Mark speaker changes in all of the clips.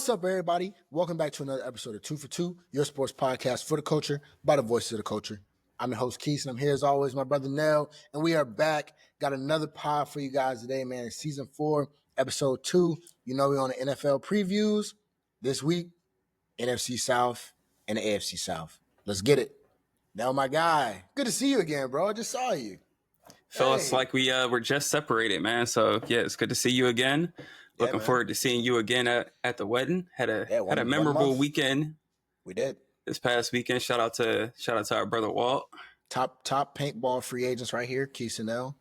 Speaker 1: What's up, everybody? Welcome back to another episode of 2 for 2, your sports podcast for the culture, by the voices of the culture. I'm your host, Keith, and I'm here as always, my brother Nell, and we are back. Got another pod for you guys today, man. It's season 4, episode 2. You know we're on the NFL previews. This week, NFC South and the AFC South. Let's get it. Nell, my guy, good to see you again, bro. I just saw you.
Speaker 2: Feels like we were just separated, man. So, yeah, it's good to see you again. Looking forward to seeing you again at the wedding. Had a memorable weekend.
Speaker 1: We did
Speaker 2: this past weekend. Shout out to our brother Walt.
Speaker 1: Top paintball free agents right here, Keith and Nell.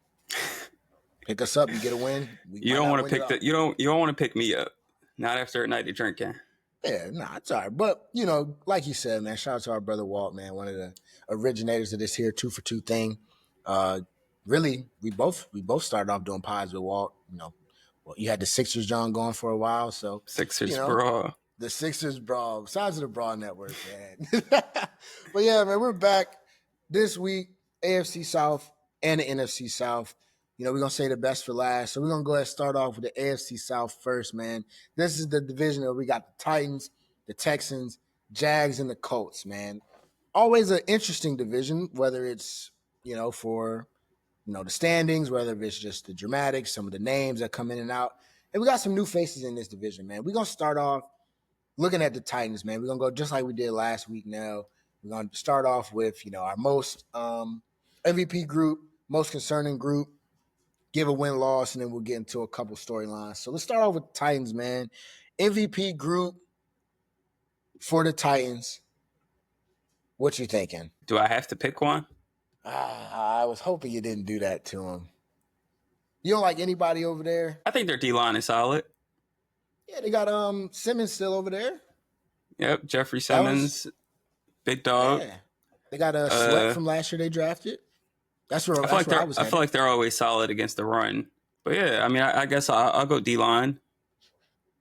Speaker 1: Pick us up, you get a win.
Speaker 2: You don't want to pick you don't want to pick me up. Not after a night of drinking.
Speaker 1: Yeah, it's all right. But, you know, like you said, man, shout out to our brother Walt, man, one of the originators of this here 2 for 2 thing. Really, we both started off doing pods with Walt. You know, well, you had the Sixers John going for a while, so
Speaker 2: Sixers Brawl.
Speaker 1: The Sixers Brawl, size of the Brawl Network, man. But yeah, man, we're back this week. AFC South and the NFC South. You know, we're gonna say the best for last, so we're gonna go ahead and start off with the AFC South first, man. This is the division where we got the Titans, the Texans, Jags, and the Colts, man. Always an interesting division, whether it's for the standings, whether it's just the dramatics, some of the names that come in and out. And we got some new faces in this division, man. We're going to start off looking at the Titans, man. We're going to go just like we did last week now. We're going to start off with, our most MVP group, most concerning group, give a win-loss, and then we'll get into a couple storylines. So let's start off with the Titans, man. MVP group for the Titans. What you thinking?
Speaker 2: Do I have to pick one?
Speaker 1: I was hoping you didn't do that to him. You don't like anybody over there?
Speaker 2: I think their D-line is solid.
Speaker 1: Yeah, they got Simmons still over there.
Speaker 2: Yep, Jeffrey Simmons, big dog.
Speaker 1: Yeah. They got a Sweat from last year they drafted. That's where I
Speaker 2: feel like they're always solid against the run. But yeah, I mean, I guess I'll go D-line.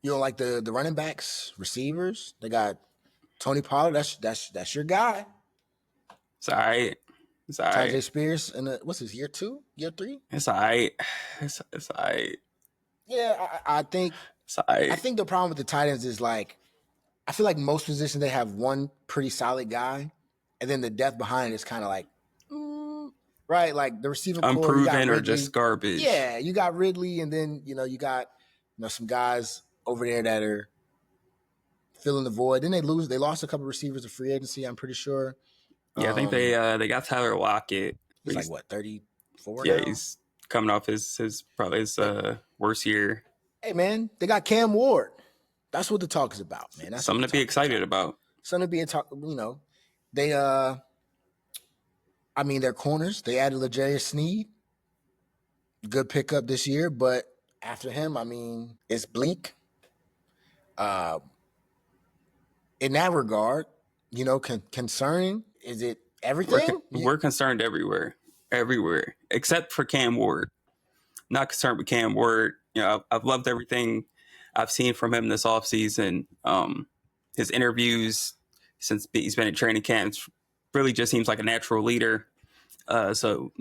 Speaker 1: You don't like the running backs, receivers? They got Tony Pollard. That's your guy.
Speaker 2: It's all right. It's all right.
Speaker 1: Tajay Spears, and what's his year 2, year 3?
Speaker 2: It's all right. It's all right.
Speaker 1: Yeah, I think.
Speaker 2: It's all right.
Speaker 1: I think the problem with the Titans is I feel like most positions they have one pretty solid guy, and then the depth behind it is kind of right, like the receiver core,
Speaker 2: unproven or just garbage.
Speaker 1: Yeah, you got Ridley, and then you got some guys over there that are filling the void. Then they lost a couple receivers to free agency, I'm pretty sure.
Speaker 2: Yeah, I think they got Tyler Lockett.
Speaker 1: He's like what, 34?
Speaker 2: Yeah,
Speaker 1: now?
Speaker 2: He's coming off his worst year.
Speaker 1: Hey man, they got Cam Ward. That's what the talk is about, man. That's
Speaker 2: something to be excited about.
Speaker 1: Something to be they their corners. They added L'Jarius Sneed. Good pickup this year, but after him, it's bleak. In that regard, concerning. Is it everything?
Speaker 2: We're concerned everywhere, except for Cam Ward. Not concerned with Cam Ward. I've loved everything I've seen from him this offseason. His interviews since he's been in training camps really just seems like a natural leader. So,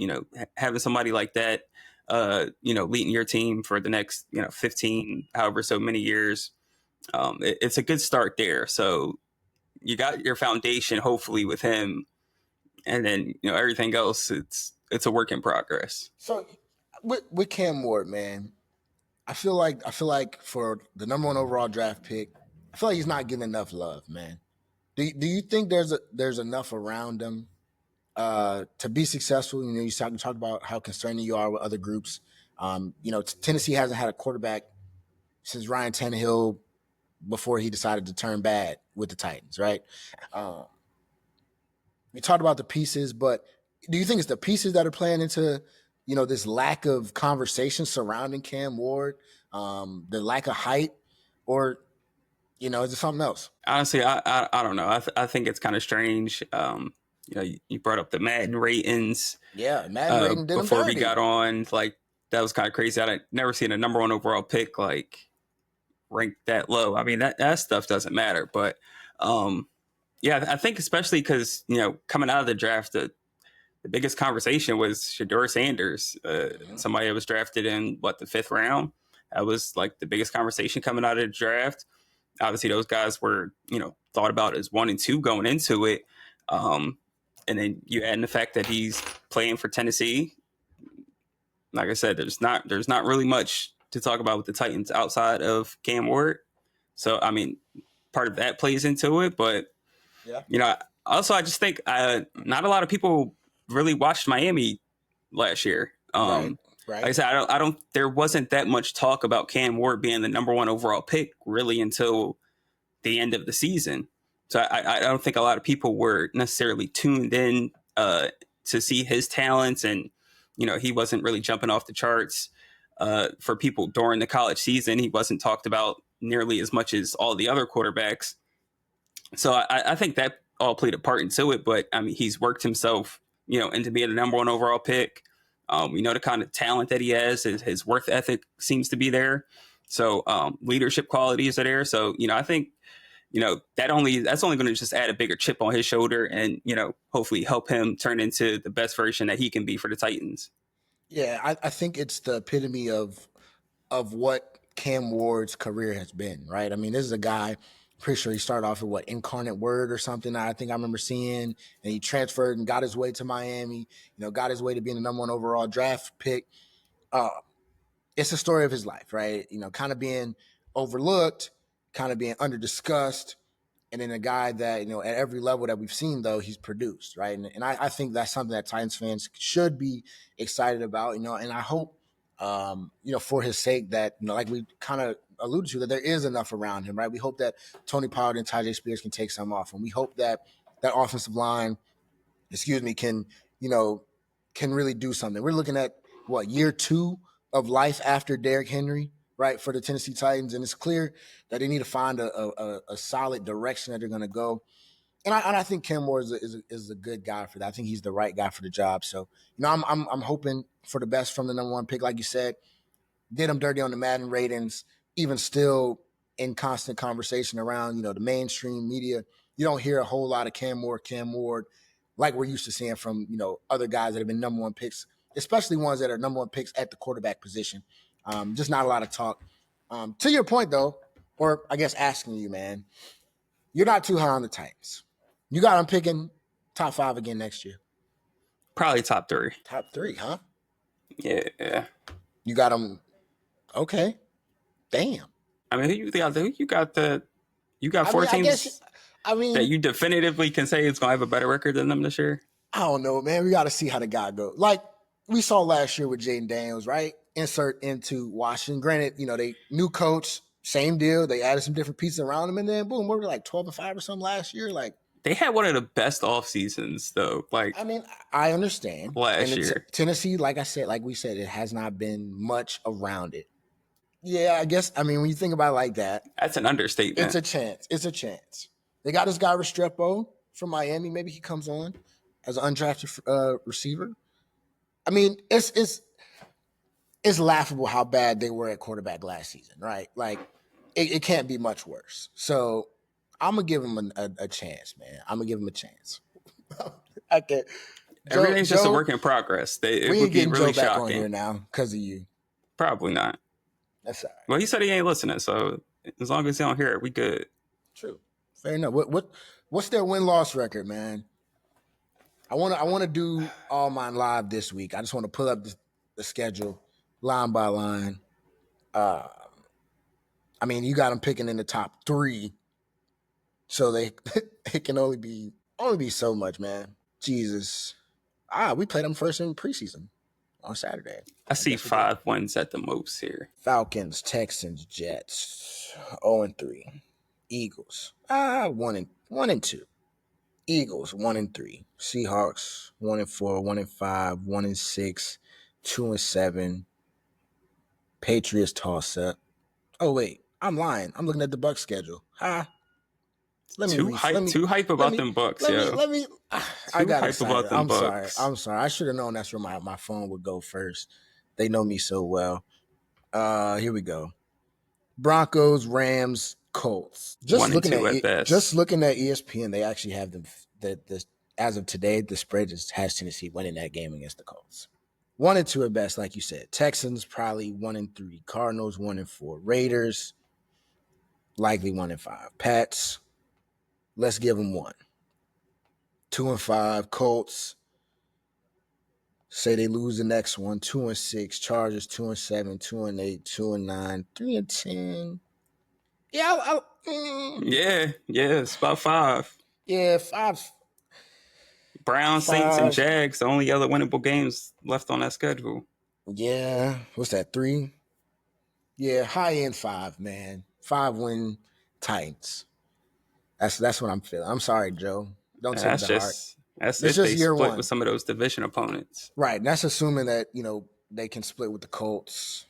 Speaker 2: having somebody like that, leading your team for the next, 15, however so many years, it's a good start there. So you got your foundation, hopefully, with him. And then, everything else, it's a work in progress.
Speaker 1: So with Cam Ward, man, I feel like for the number 1 overall draft pick, I feel like he's not getting enough love, man. Do you think there's enough around him to be successful? You talk about how concerning you are with other groups. Tennessee hasn't had a quarterback since Ryan Tannehill before he decided to turn bad with the Titans, right? We talked about the pieces, but do you think it's the pieces that are playing into, this lack of conversation surrounding Cam Ward, the lack of height, or, is it something else?
Speaker 2: Honestly, I don't know. I think it's kind of strange. You brought up the Madden ratings.
Speaker 1: Yeah, Madden rating did
Speaker 2: before we got on. Like, that was kind of crazy. I'd never seen a number 1 overall pick ranked that low. I mean, that stuff doesn't matter. But I think especially because coming out of the draft, the biggest conversation was Shedeur Sanders, somebody that was drafted in the 5th round. That was like the biggest conversation coming out of the draft. obviously those guys were, thought about as 1 and 2 going into it. And then you add in the fact that he's playing for Tennessee. Like I said, there's not really much to talk about with the Titans outside of Cam Ward. So, I mean, part of that plays into it. But, also I just think not a lot of people really watched Miami last year.
Speaker 1: Right.
Speaker 2: Like I said, I don't. There wasn't that much talk about Cam Ward being the number 1 overall pick really until the end of the season. So I don't think a lot of people were necessarily tuned in to see his talents, and he wasn't really jumping off the charts for people during the college season. He wasn't talked about nearly as much as all the other quarterbacks. So I think that all played a part into it. But I mean, he's worked himself, into being the number 1 overall pick. We know the kind of talent that he has. His work ethic seems to be there. So leadership qualities are there. So, I think, that's only going to just add a bigger chip on his shoulder and, hopefully help him turn into the best version that he can be for the Titans.
Speaker 1: Yeah, I think it's the epitome of what Cam Ward's career has been, right? I mean, this is a guy, pretty sure he started off at Incarnate Word or something. I think I remember seeing, and he transferred and got his way to Miami, got his way to being the number 1 overall draft pick. It's a story of his life, right? Kind of being overlooked, kind of being under-discussed, and then a guy that, at every level that we've seen, though, he's produced, right? And I think that's something that Titans fans should be excited about, and I hope, for his sake that, like we kind of alluded to, that there is enough around him, right? We hope that Tony Pollard and Tyjae Spears can take some off, and we hope that that offensive line, can really do something. We're looking at, year 2 of life after Derrick Henry, right, for the Tennessee Titans, and it's clear that they need to find a solid direction that they're going to go. And I think Cam Ward is a good guy for that. I think he's the right guy for the job. So, I'm hoping for the best from the number 1 pick, like you said. Did him dirty on the Madden ratings, even still in constant conversation around, the mainstream media. You don't hear a whole lot of Cam Ward, like we're used to seeing from, other guys that have been number 1 picks, especially ones that are number 1 picks at the quarterback position. Just not a lot of talk. To your point, though, or I guess asking you, man, you're not too high on the Titans. You got them picking top 5 again next year.
Speaker 2: Probably top 3.
Speaker 1: Top 3, huh?
Speaker 2: Yeah.
Speaker 1: You got them. Okay. Damn.
Speaker 2: I mean, you got 4 teams that you definitively can say it's going to have a better record than them this year?
Speaker 1: I don't know, man. We got to see how the guy goes. Like we saw last year with Jaden Daniels, right? Insert into Washington. Granted, they new coach, same deal. They added some different pieces around him, and then boom, we were like 12-5 or something last year. Like
Speaker 2: they had one of the best off seasons, though. Like
Speaker 1: I mean, I understand.
Speaker 2: Last year,
Speaker 1: Tennessee, like we said, it has not been much around it. Yeah, I guess. I mean, when you think about it like that,
Speaker 2: that's an understatement.
Speaker 1: It's a chance. They got this guy Restrepo from Miami. Maybe he comes on as an undrafted receiver. I mean, it's laughable how bad they were at quarterback last season, right? Like, it can't be much worse. So I'm gonna give him a chance, man. I'm gonna give him a chance. I can't.
Speaker 2: Everything's just a work in progress. It
Speaker 1: we
Speaker 2: would be
Speaker 1: getting
Speaker 2: really
Speaker 1: Joe back
Speaker 2: shocking.
Speaker 1: on here now because of you.
Speaker 2: Probably not.
Speaker 1: That's all right.
Speaker 2: Well, he said he ain't listening, so as long as he don't hear it, we good.
Speaker 1: True. Fair enough. What's their win-loss record, man? I want to do all mine live this week. I just want to pull up the schedule line by line. I mean, you got them picking in the top 3, so it can only be so much, man. Jesus. We played them first in preseason on Saturday.
Speaker 2: I see 5 wins at the most here.
Speaker 1: Falcons, Texans, Jets, 0-3. Eagles, 1-2. Eagles, 1-3. Seahawks, 1-4, 1-5, 1-6, 2-7. Patriots toss up. Oh wait, I'm lying. I'm looking at the Bucs schedule.
Speaker 2: Too hype about them Bucs,
Speaker 1: I got
Speaker 2: hype about them Bucs.
Speaker 1: I'm sorry. I should have known that's where my phone would go first. They know me so well. Here we go. Broncos, Rams, Colts. Just looking at ESPN, they actually have the as of today, the spread just has Tennessee winning that game against the Colts. 1-2 at best, like you said. Texans probably 1-3. Cardinals 1-4. Raiders, likely 1-5. Pats, let's give them 1. 2-5. Colts, say they lose the next one. 2-6. Chargers, 2-7. 2-8. 2-9. 3-10. Yeah,
Speaker 2: Yeah, it's about 5.
Speaker 1: Yeah, 5.
Speaker 2: Browns, Saints, and
Speaker 1: 5.
Speaker 2: Jags, the only other winnable games left on that schedule.
Speaker 1: Yeah, what's that? 3? Yeah, high end 5, man. 5-win Titans. That's what I'm feeling. I'm sorry, Joe. Don't take it
Speaker 2: That's
Speaker 1: to heart.
Speaker 2: that's
Speaker 1: It's
Speaker 2: if
Speaker 1: just
Speaker 2: they
Speaker 1: year
Speaker 2: split
Speaker 1: 1.
Speaker 2: with some of those division opponents.
Speaker 1: Right. And that's assuming that, they can split with the Colts.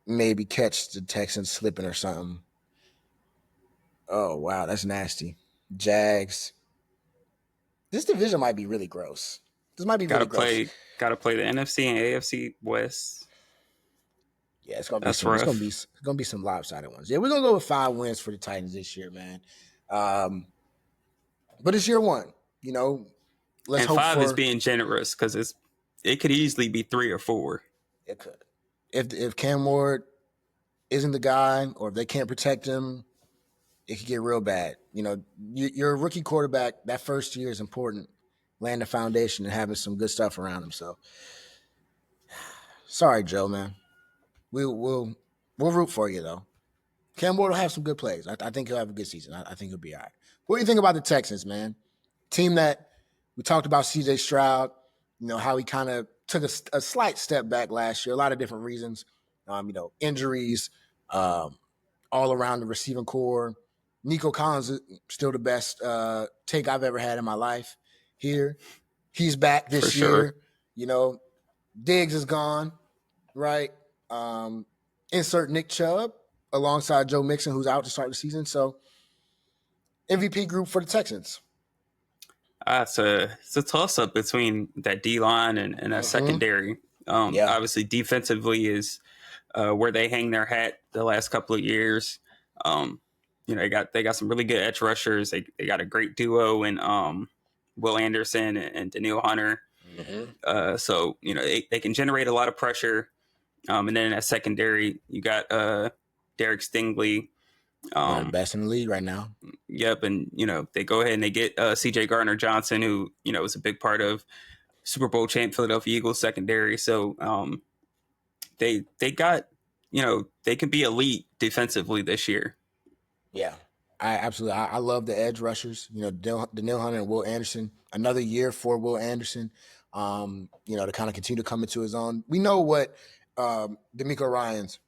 Speaker 1: Maybe catch the Texans slipping or something. Oh, wow. That's nasty. Jags. This division might be really gross. This might be really gross.
Speaker 2: Gotta play the NFC and AFC West.
Speaker 1: Yeah, it's gonna be
Speaker 2: That's
Speaker 1: some.
Speaker 2: rough.
Speaker 1: It's gonna be some lopsided ones. Yeah, we're gonna go with 5 wins for the Titans this year, man. But it's year 1. Let's
Speaker 2: and
Speaker 1: hope
Speaker 2: 5
Speaker 1: for.
Speaker 2: is being generous because it could easily be 3 or 4.
Speaker 1: It could. If Cam Ward isn't the guy, or if they can't protect him, it could get real bad. You're a rookie quarterback. That first year is important. Laying the foundation and having some good stuff around him. So, sorry, Joe, man. We'll root for you though. Cam Ward will have some good plays. I think he'll have a good season. I think he'll be all right. What do you think about the Texans, man? Team that we talked about, C.J. Stroud. How he kind of took a slight step back last year. A lot of different reasons. Injuries, all around the receiving core. Nico Collins is still the best take I've ever had in my life here. He's back this year.
Speaker 2: Sure.
Speaker 1: Diggs is gone, right? Insert Nick Chubb alongside Joe Mixon, who's out to start the season. So, MVP group for the Texans.
Speaker 2: It's a toss-up between that D-line and that secondary. Obviously, defensively is where they hang their hat the last couple of years. They got some really good edge rushers. They got a great duo in Will Anderson and Daniil Hunter.
Speaker 1: Mm-hmm.
Speaker 2: So they can generate a lot of pressure. And then in that secondary, you got Derek Stingley.
Speaker 1: One of the best in the league right now.
Speaker 2: Yep, and they go ahead and they get C.J. Gardner-Johnson, who was a big part of Super Bowl champ Philadelphia Eagles secondary. So they got they can be elite defensively this year.
Speaker 1: Yeah, I love the edge rushers. Daniil Hunter and Will Anderson. Another year for Will Anderson. To kind of continue to come into his own. We know what D'Amico Ryans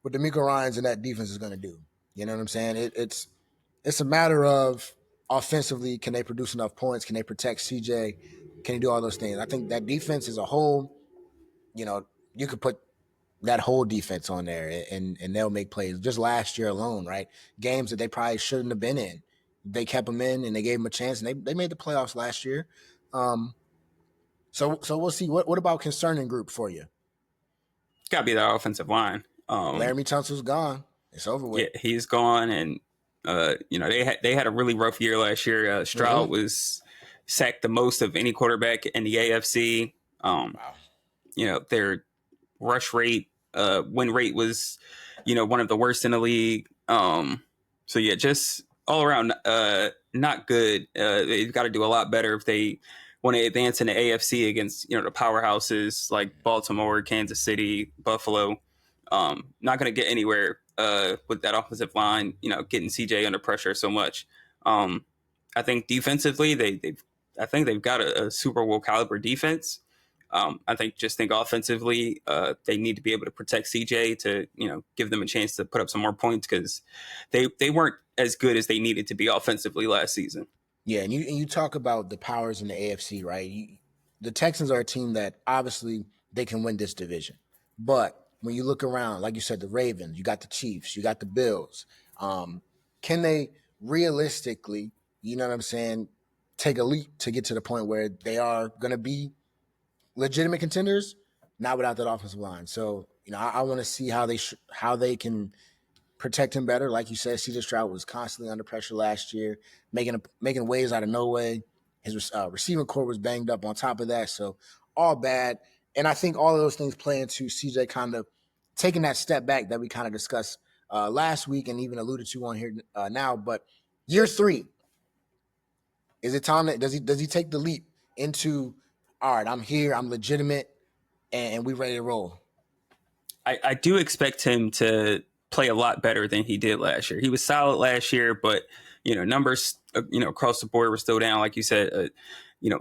Speaker 1: in that defense is going to do. You know what I'm saying? It's a matter of offensively, can they produce enough points? Can they protect CJ? Can he do all those things? I think that defense as a whole, you could put that whole defense on there and they'll make plays. Just last year alone, right? Games that they probably shouldn't have been in. They kept them in and they gave them a chance and they made the playoffs last year. So we'll see. What about concerning group for you?
Speaker 2: It's got to be the offensive line.
Speaker 1: Laramie Tunsil's gone. It's over with.
Speaker 2: Yeah, he's gone, and they had a really rough year last year. Stroud was sacked the most of any quarterback in the AFC.
Speaker 1: Wow.
Speaker 2: Their rush rate, win rate was, one of the worst in the league. So yeah, just all around not good. They've got to do a lot better if they want to advance in the AFC against the powerhouses like Baltimore, Kansas City, Buffalo. Not going to get anywhere with that offensive line, getting CJ under pressure so much. I think defensively, they've got a Super Bowl caliber defense. I think offensively, they need to be able to protect CJ to give them a chance to put up some more points because they weren't as good as they needed to be offensively last season.
Speaker 1: Yeah, and you talk about the powers in the AFC, right? The Texans are a team that obviously they can win this division, but when you look around, like you said, the Ravens, you got the Chiefs, you got the Bills. Can they realistically, take a leap to get to the point where they are going to be legitimate contenders? Not without that offensive line. So, I want to see how they can protect him better. Like you said, C.J. Stroud was constantly under pressure last year, making waves out of no way. His receiving core was banged up on top of that. So all bad. And I think all of those things play into CJ kind of taking that step back that we kind of discussed last week and even alluded to on here now. But year 3, is it time that does he take the leap into, all right, I'm here, I'm legitimate, and we ready to roll?
Speaker 2: I do expect him to play a lot better than he did last year. He was solid last year, but numbers across the board were still down, like you said.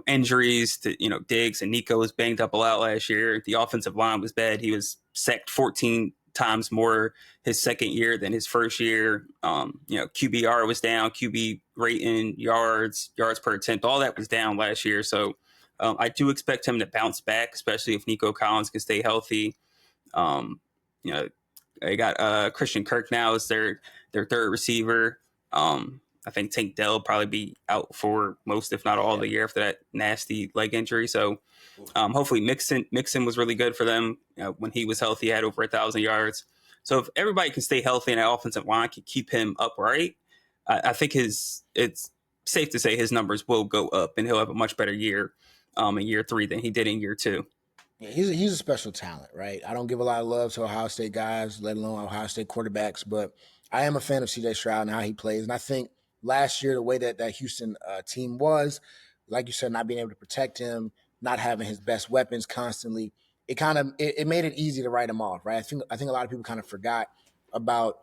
Speaker 2: Injuries to Diggs and Nico was banged up a lot last year. The offensive line was bad. He was sacked 14 times more his second year than his first year. QBR was down, QB rating, yards per attempt, all that was down last year. So I do expect him to bounce back, especially if Nico Collins can stay healthy. They got Christian Kirk now as their third receiver. I think Tank Dell will probably be out for most, if not all, of the year after that nasty leg injury. So hopefully Mixon was really good for them. When he was healthy, he had over 1,000 yards. So if everybody can stay healthy and that offensive line can keep him upright, I think it's safe to say his numbers will go up and he'll have a much better year in year 3 than he did in year 2.
Speaker 1: Yeah, he's a special talent, right? I don't give a lot of love to Ohio State guys, let alone Ohio State quarterbacks, but I am a fan of C.J. Stroud and how he plays. And I think last year, the way that Houston team was, like you said, not being able to protect him, not having his best weapons constantly, it made it easy to write him off, right? I think a lot of people kind of forgot about,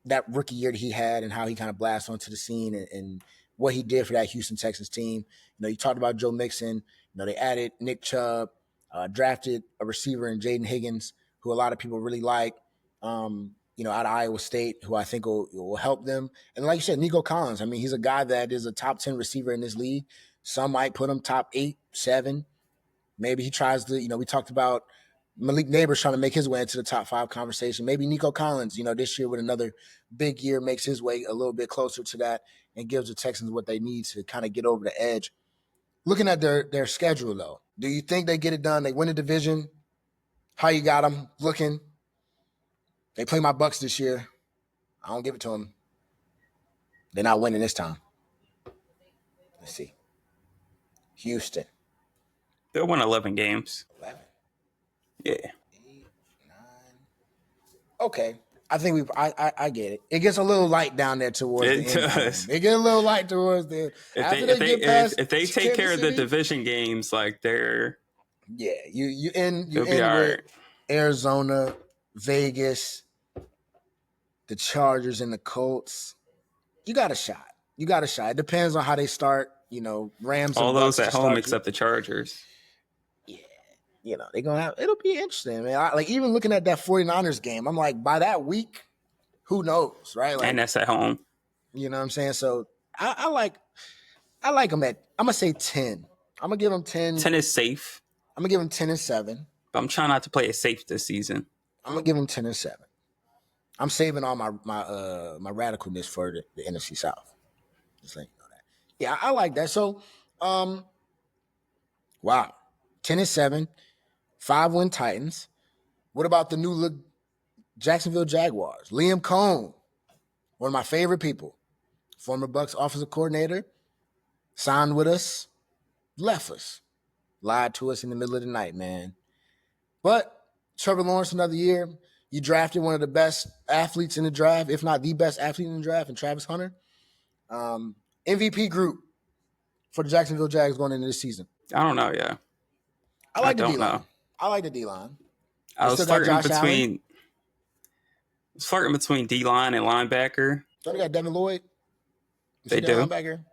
Speaker 1: that rookie year that he had and how he kind of blasted onto the scene and what he did for that Houston Texans team. You talked about Joe Mixon. They added Nick Chubb. Drafted a receiver in Jaden Higgins, who a lot of people really like, out of Iowa State, who I think will help them. And like you said, Nico Collins, I mean, he's a guy that is a top 10 receiver in this league. Some might put him top 8, 7. Maybe he tries to, we talked about Malik Neighbors trying to make his way into the top 5 conversation. Maybe Nico Collins, this year with another big year, makes his way a little bit closer to that and gives the Texans what they need to kind of get over the edge. Looking at their schedule, though, do you think they get it done? They win the division. How you got them looking? They play my Bucs this year. I don't give it to them. They're not winning this time. Let's see. Houston.
Speaker 2: They'll win 11 games.
Speaker 1: 11?
Speaker 2: Yeah.
Speaker 1: 8, 9. Okay. I think I get it. It gets a little light down there towards the end. It gets a little light towards the
Speaker 2: if they take care of the division games, like they're
Speaker 1: you end
Speaker 2: with
Speaker 1: right. Arizona, Vegas, the Chargers, and the Colts. You got a shot. It depends on how they start. Rams.
Speaker 2: All those at home except the Chargers.
Speaker 1: Yeah. They're going to have – it'll be interesting, man. Even looking at that 49ers game, I'm like, by that week, who knows, right?
Speaker 2: And that's at home.
Speaker 1: You know what I'm saying? So, I like them at – I'm going to say 10. I'm going to give them 10.
Speaker 2: 10 is safe.
Speaker 1: I'm going to give them 10 and 7.
Speaker 2: But I'm trying not to play it safe this season.
Speaker 1: I'm going to give them 10 and 7. I'm saving all my radicalness for the NFC South. Just letting you know that. Yeah, I like that. So, wow. 10 and 7. 5-win Titans. What about the new look Jacksonville Jaguars? Liam Coen, one of my favorite people, former Bucs offensive coordinator, signed with us, left us, lied to us in the middle of the night, man. But Trevor Lawrence, another year. You drafted one of the best athletes in the draft, if not the best athlete in the draft, and Travis Hunter. MVP group for the Jacksonville Jags going into this season.
Speaker 2: I don't know, yeah.
Speaker 1: I like the D-line. I like the D-line.
Speaker 2: I was flirting between D-line and linebacker.
Speaker 1: So they got Devin Lloyd.
Speaker 2: They do.
Speaker 1: Linebacker.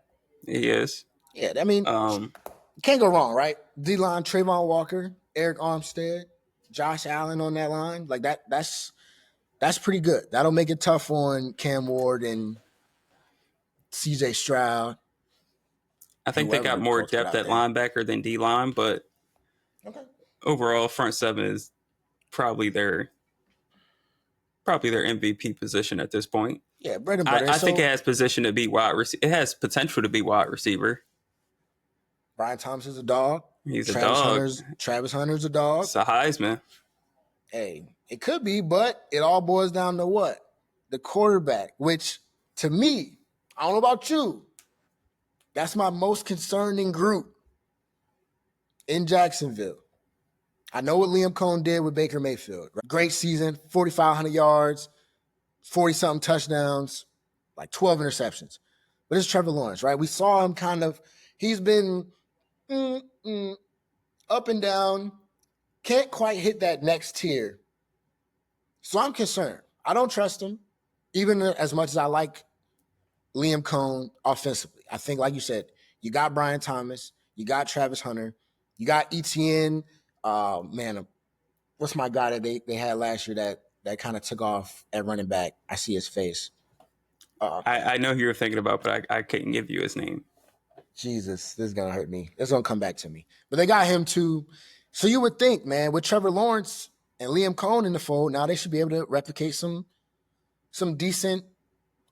Speaker 2: He is.
Speaker 1: Yeah, I mean, can't go wrong, right? D-line, Trayvon Walker, Eric Armstead, Josh Allen on that line. Like that's pretty good. That'll make it tough on Cam Ward and CJ Stroud.
Speaker 2: I think they got more depth at linebacker than D-line, but overall, front seven is probably their MVP position at this point.
Speaker 1: Yeah, bread and butter.
Speaker 2: I think it has position to be wide receiver. It has potential to be wide receiver.
Speaker 1: Brian Thompson's a dog.
Speaker 2: He's a dog.
Speaker 1: Travis Hunter's a dog.
Speaker 2: It's a Heisman.
Speaker 1: Hey, it could be, but it all boils down to what? The quarterback, which to me, I don't know about you, that's my most concerning group in Jacksonville. I know what Liam Coen did with Baker Mayfield. Great season, 4,500 yards, 40-something touchdowns, like 12 interceptions. But it's Trevor Lawrence, right? We saw him he's been up and down, can't quite hit that next tier. So I'm concerned. I don't trust him, even as much as I like Liam Coen offensively. I think, like you said, you got Brian Thomas, you got Travis Hunter, you got Etienne. What's my guy that they had last year that kind of took off at running back? I see his face.
Speaker 2: I know who you're thinking about, but I couldn't give you his name.
Speaker 1: Jesus, this is going to hurt me. It's going to come back to me. But they got him too. So you would think, man, with Trevor Lawrence and Liam Coen in the fold, now they should be able to replicate some decent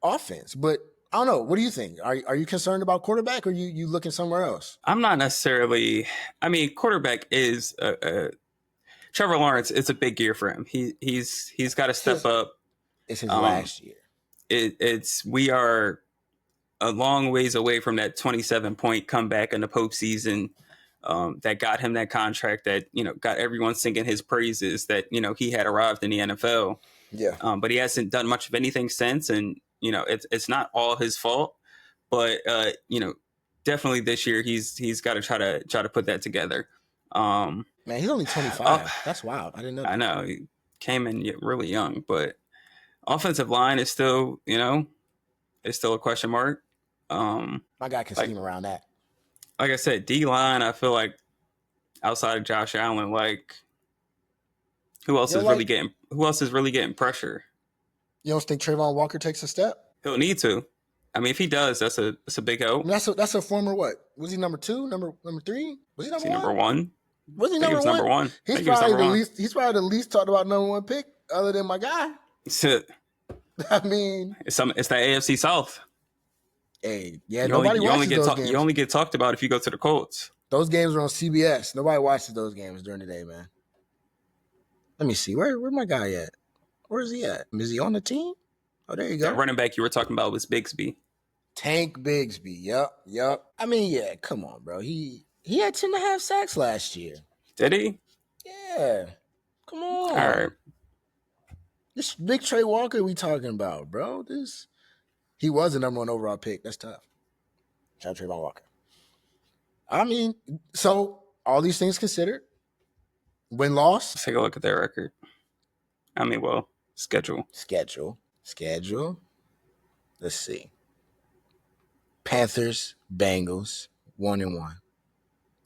Speaker 1: offense. But I don't know. What do you think? Are you concerned about quarterback, or you looking somewhere else?
Speaker 2: I'm not necessarily. I mean, quarterback is Trevor Lawrence. It's a big year for him. He's got to step up.
Speaker 1: It's his last year.
Speaker 2: We are a long ways away from that 27-point comeback in the postseason that got him that contract that got everyone singing his praises that he had arrived in the NFL.
Speaker 1: Yeah.
Speaker 2: But he hasn't done much of anything since, and it's not all his fault. But definitely this year he's got to try to put that together.
Speaker 1: Man, he's only 25. That's wild. I didn't know that.
Speaker 2: I know he came in really young, but offensive line is still it's still a question mark.
Speaker 1: My guy can scheme around that.
Speaker 2: Like I said, D line, I feel like outside of Josh Allen, like who else is really getting pressure?
Speaker 1: You don't think Trayvon Walker takes a step?
Speaker 2: He'll need to. I mean, if he does, that's a big help.
Speaker 1: I mean, that's a former what? Was he number 2? Number 3? Was he number
Speaker 2: 1?
Speaker 1: Was he
Speaker 2: number one?
Speaker 1: He's probably the least. He's probably the least talked about number 1 pick, other than my guy. I mean,
Speaker 2: it's that AFC South.
Speaker 1: Hey, yeah, nobody watches those games.
Speaker 2: You only get talked about if you go to the Colts.
Speaker 1: Those games are on CBS. Nobody watches those games during the day, man. Let me see. Where my guy at? Where is he at? Is he on the team? Oh, there you go.
Speaker 2: That running back you were talking about was Bigsby.
Speaker 1: Tank Bigsby. Yep. I mean, yeah, come on, bro. He had 10.5 sacks last year.
Speaker 2: Did he?
Speaker 1: Yeah. Come on.
Speaker 2: All right.
Speaker 1: This big Trey Walker we talking about, bro. He was the number 1 overall pick. That's tough. Shout out Trayvon Walker. I mean, so all these things considered, win-loss.
Speaker 2: Let's take a look at their record. I mean, well, schedule.
Speaker 1: Let's see. Panthers, Bengals, 1-1.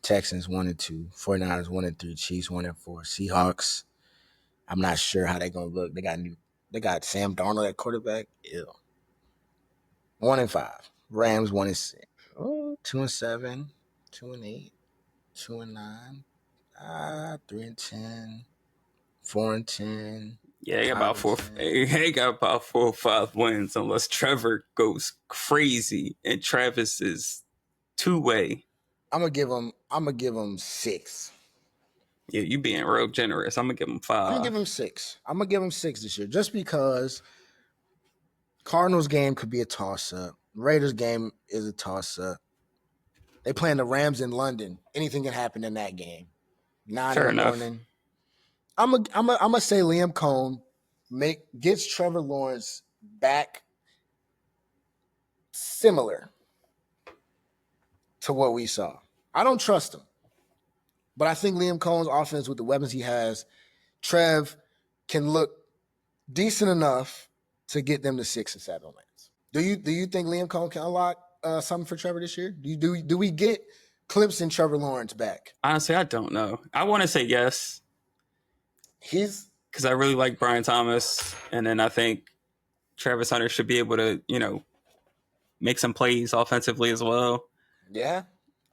Speaker 1: Texans, 1-2. 49ers, 1-3. Chiefs, 1-4. Seahawks, I'm not sure how they're gonna look. They got Sam Darnold at quarterback. Ew. 1-5. Rams 1-6. 2-7. 2-8. 2-9. 3-10. 4-10.
Speaker 2: Yeah, they got about 4. They got about 4 or 5 wins, unless Trevor goes crazy and Travis is two-way.
Speaker 1: I'm gonna give him 6.
Speaker 2: Yeah, you being real generous. I'm gonna give him 5.
Speaker 1: I'm gonna give him 6. I'm gonna give him 6 this year, just because Cardinals game could be a toss-up. Raiders game is a toss-up. They playing the Rams in London. Anything can happen in that game. 9 in the morning. I'm gonna say Liam Coen gets Trevor Lawrence back similar to what we saw. I don't trust him, but I think Liam Coen's offense with the weapons he has, Trev can look decent enough to get them to 6 and 7 wins. Do you think Liam Coen can unlock something for Trevor this year? Do we get Clemson Trevor Lawrence back?
Speaker 2: Honestly, I don't know. I want to say yes. Because I really like Brian Thomas, and then I think Travis Hunter should be able to, make some plays offensively as well.
Speaker 1: Yeah.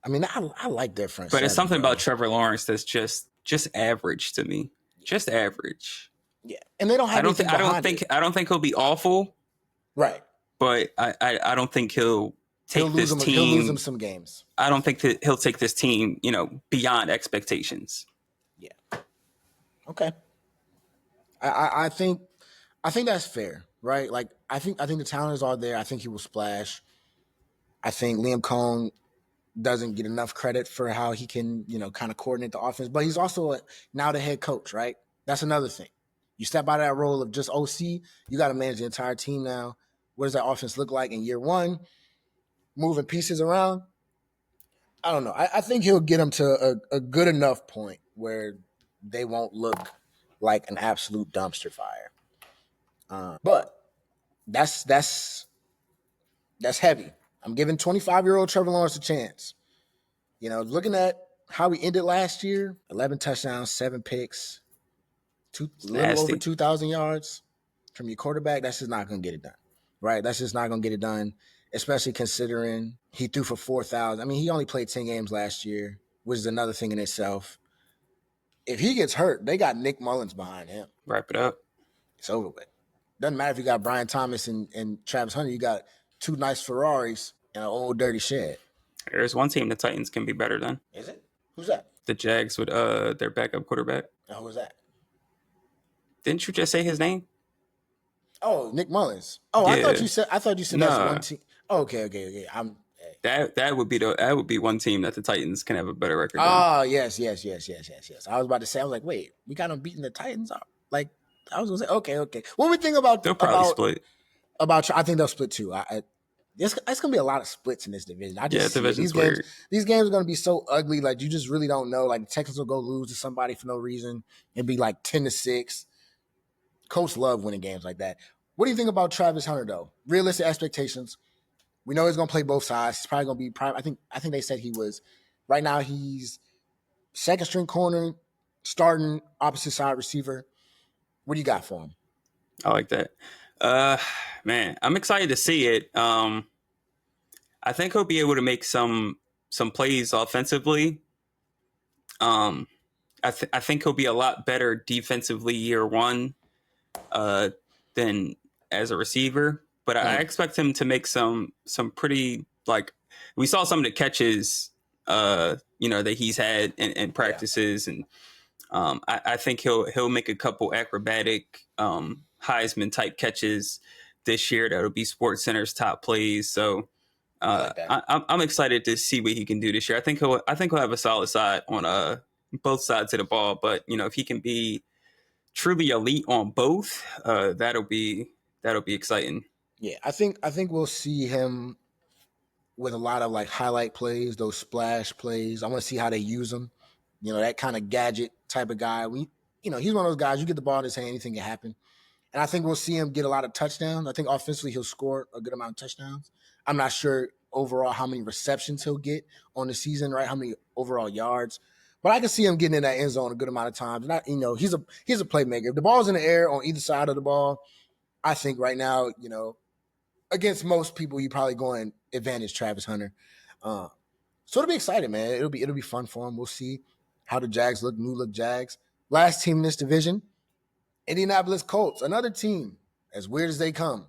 Speaker 1: I mean, I like their front.
Speaker 2: But it's something about Trevor Lawrence that's just average to me. Just average.
Speaker 1: Yeah. And they don't have
Speaker 2: I don't think he'll be awful.
Speaker 1: Right.
Speaker 2: But I don't think he'll this team.
Speaker 1: He'll lose them some games.
Speaker 2: I don't think that he'll take this team, beyond expectations.
Speaker 1: Yeah. Okay. I think that's fair, right? Like I think the talent is all there. I think he will splash. I think Liam Coen doesn't get enough credit for how he can, kind of coordinate the offense. But he's also now the head coach, right? That's another thing. You step out of that role of just OC, you got to manage the entire team now. What does that offense look like in year one? Moving pieces around. I don't know. I think he'll get them to a good enough point where they won't look like an absolute dumpster fire. But that's heavy. I'm giving 25-year-old Trevor Lawrence a chance. Looking at how he ended last year, 11 touchdowns, 7 picks, a little over 2,000 yards from your quarterback. That's just not going to get it done, right? That's just not going to get it done, especially considering he threw for 4,000. I mean, he only played 10 games last year, which is another thing in itself. If he gets hurt, they got Nick Mullins behind him.
Speaker 2: Wrap it up.
Speaker 1: It's over with. Doesn't matter if you got Brian Thomas and Travis Hunter. You got 2 nice Ferraris and an old dirty shed.
Speaker 2: There's one team the Titans can be better than.
Speaker 1: Is it? Who's that?
Speaker 2: The Jags with their backup quarterback.
Speaker 1: Who was that?
Speaker 2: Didn't you just say his name?
Speaker 1: Oh, Nick Mullins. Oh, yeah. I thought you said
Speaker 2: no.
Speaker 1: That's one team. Oh, okay.
Speaker 2: That would be one team that the Titans can have a better record.
Speaker 1: Oh, yes. I was about to say, I was like, wait, we got them beating the Titans. Like, I was gonna say, okay. What we think about?
Speaker 2: They'll probably split.
Speaker 1: I think they'll split too. It's gonna be a lot of splits in this division.
Speaker 2: Division's weird.
Speaker 1: These games are gonna be so ugly. Like, you just really don't know. Like, the Texans will go lose to somebody for no reason. It'd be like 10-6. Coach love winning games like that. What do you think about Travis Hunter though? Realistic expectations. We know he's gonna play both sides. He's probably gonna be. I think they said he was. Right now he's second string corner, starting opposite side receiver. What do you got for him?
Speaker 2: I like that. Man, I'm excited to see it. I think he'll be able to make some plays offensively. I think he'll be a lot better defensively year one than as a receiver. But I expect him to make some pretty, like, we saw some of the catches that he's had in practices, and I think he'll make a couple acrobatic Heisman type catches this year that'll be SportsCenter's top plays. So I'm excited to see what he can do this year. I think he'll have a solid side on both sides of the ball. But if he can be truly elite on both, that'll be exciting.
Speaker 1: Yeah, I think we'll see him with a lot of like highlight plays, those splash plays. I want to see how they use him. That kind of gadget type of guy. He's one of those guys, you get the ball in his hand, anything can happen. And I think we'll see him get a lot of touchdowns. I think offensively he'll score a good amount of touchdowns. I'm not sure overall how many receptions he'll get on the season, right? How many overall yards. But I can see him getting in that end zone a good amount of times. Not, he's a playmaker. If the ball's in the air on either side of the ball, I think right now, against most people, you probably going advantage Travis Hunter. So it'll be exciting, man. It'll be fun for him. We'll see how the Jags look, new look Jags. Last team in this division, Indianapolis Colts, another team, as weird as they come.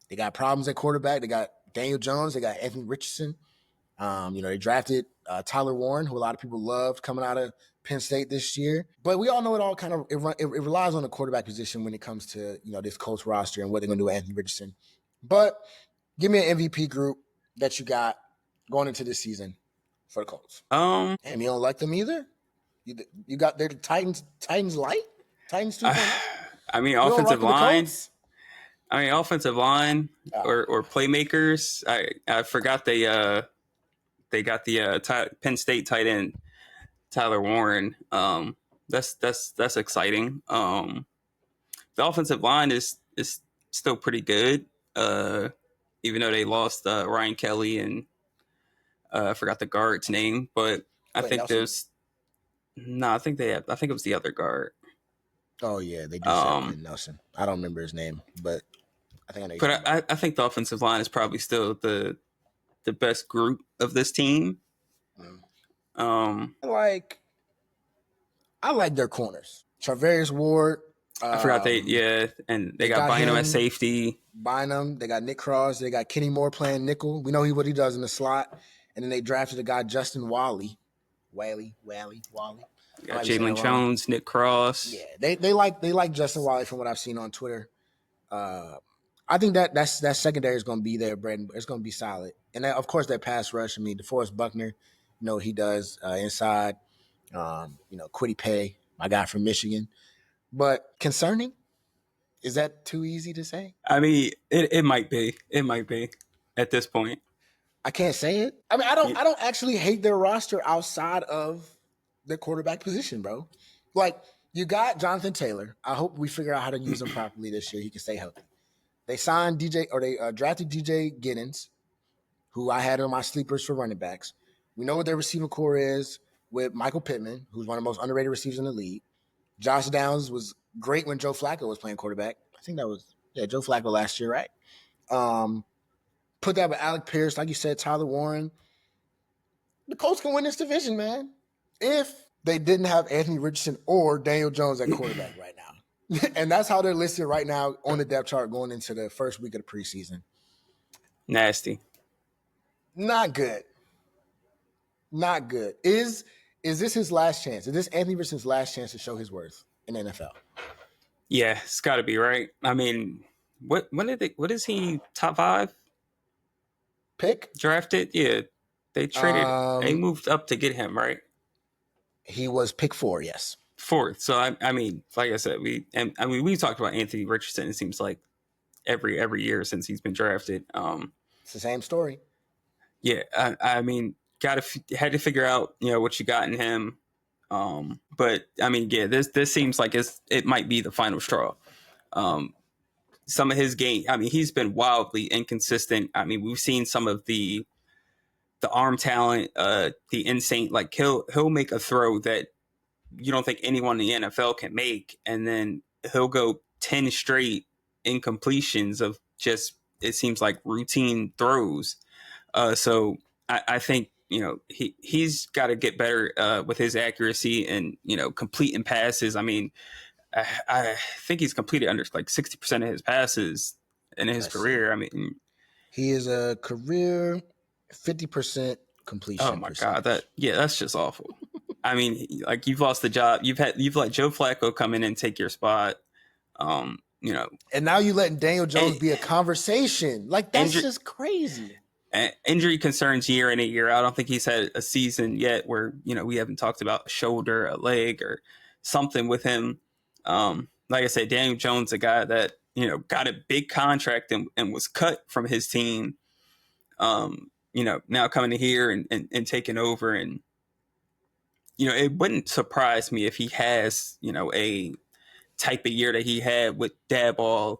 Speaker 1: They got problems at quarterback. They got Daniel Jones. They got Anthony Richardson. They drafted Tyler Warren, who a lot of people loved coming out of Penn State this year. But we all know it all kind of it relies on the quarterback position when it comes to this Colts roster and what they're going to do with Anthony Richardson. But give me an MVP group that you got going into this season for the Colts. And you don't like them either? You got their Titans light? Titans 2.0?
Speaker 2: I mean, offensive line. Or playmakers. I forgot they got the Penn State tight end Tyler Warren. That's exciting. The offensive line is still pretty good. Even though they lost Ryan Kelly and I forgot the guard's name, but I think it was the other guard.
Speaker 1: Oh yeah, they do say Nelson. I don't remember his name, but I think I know.
Speaker 2: But I think the offensive line is probably still the best group of this team.
Speaker 1: I like their corners. Charvarius Ward.
Speaker 2: I forgot and they got Bynum at safety.
Speaker 1: Bynum. They got Nick Cross. They got Kenny Moore playing nickel. We know what he does in the slot. And then they drafted a guy, Justin Wally. Wally.
Speaker 2: Got Jalen Jones, Nick Cross.
Speaker 1: Yeah, they like Justin Wally from what I've seen on Twitter. I I think that secondary is going to be there, Brandon. It's going to be solid, and of course that pass rush. I mean, DeForest Buckner, he does inside. Kwity Paye, my guy from Michigan. But concerning, is that too easy to say?
Speaker 2: I mean, it might be. It might be at this point.
Speaker 1: I can't say it. I mean, I don't actually hate their roster outside of the quarterback position, bro. Like, you got Jonathan Taylor. I hope we figure out how to use him properly this year. He can stay healthy. They signed they drafted DJ Giddens, who I had on my sleepers for running backs. We know what their receiving core is with Michael Pittman, who's one of the most underrated receivers in the league. Josh Downs was great when Joe Flacco was playing quarterback. I think that was Joe Flacco last year, right? Put that with Alec Pierce, like you said, Tyler Warren. The Colts can win this division, man. If they didn't have Anthony Richardson or Daniel Jones at quarterback right now. And that's how they're listed right now on the depth chart going into the first week of the preseason.
Speaker 2: Nasty.
Speaker 1: Not good. Not good. Is this his last chance? Is this Anthony Richardson's last chance to show his worth in the NFL?
Speaker 2: Yeah, it's got to be, right? I mean, what is he, top 5?
Speaker 1: Pick?
Speaker 2: Drafted? Yeah. They traded, they moved up to get him, right?
Speaker 1: He was pick 4, yes.
Speaker 2: 4th. So, I mean, like I said, we talked about Anthony Richardson, it seems like every year since he's been drafted.
Speaker 1: It's the same story.
Speaker 2: Yeah, I mean, had to figure out, what you got in him. But I mean, yeah, this seems like it might be the final straw. Some of his game, I mean, he's been wildly inconsistent. I mean, we've seen some of the arm talent, the insane, like he'll make a throw that you don't think anyone in the NFL can make, and then he'll go 10 straight incompletions of just, it seems like, routine throws. So I think, he's got to get better with his accuracy and, completing passes. I mean, I think he's completed under like 60% of his passes in his career. I mean,
Speaker 1: he is a career 50% completion.
Speaker 2: Oh my God, that's just awful. I mean, like, you've lost the job. You've let Joe Flacco come in and take your spot. And
Speaker 1: now you letting Daniel Jones be a conversation. Like, that's just crazy.
Speaker 2: Injury concerns year in and year out. I don't think he's had a season yet where, we haven't talked about a shoulder, a leg, or something with him. Like I said, Daniel Jones, a guy that, got a big contract and was cut from his team, now coming to here and taking over. And, it wouldn't surprise me if he has, a type of year that he had with Daboll,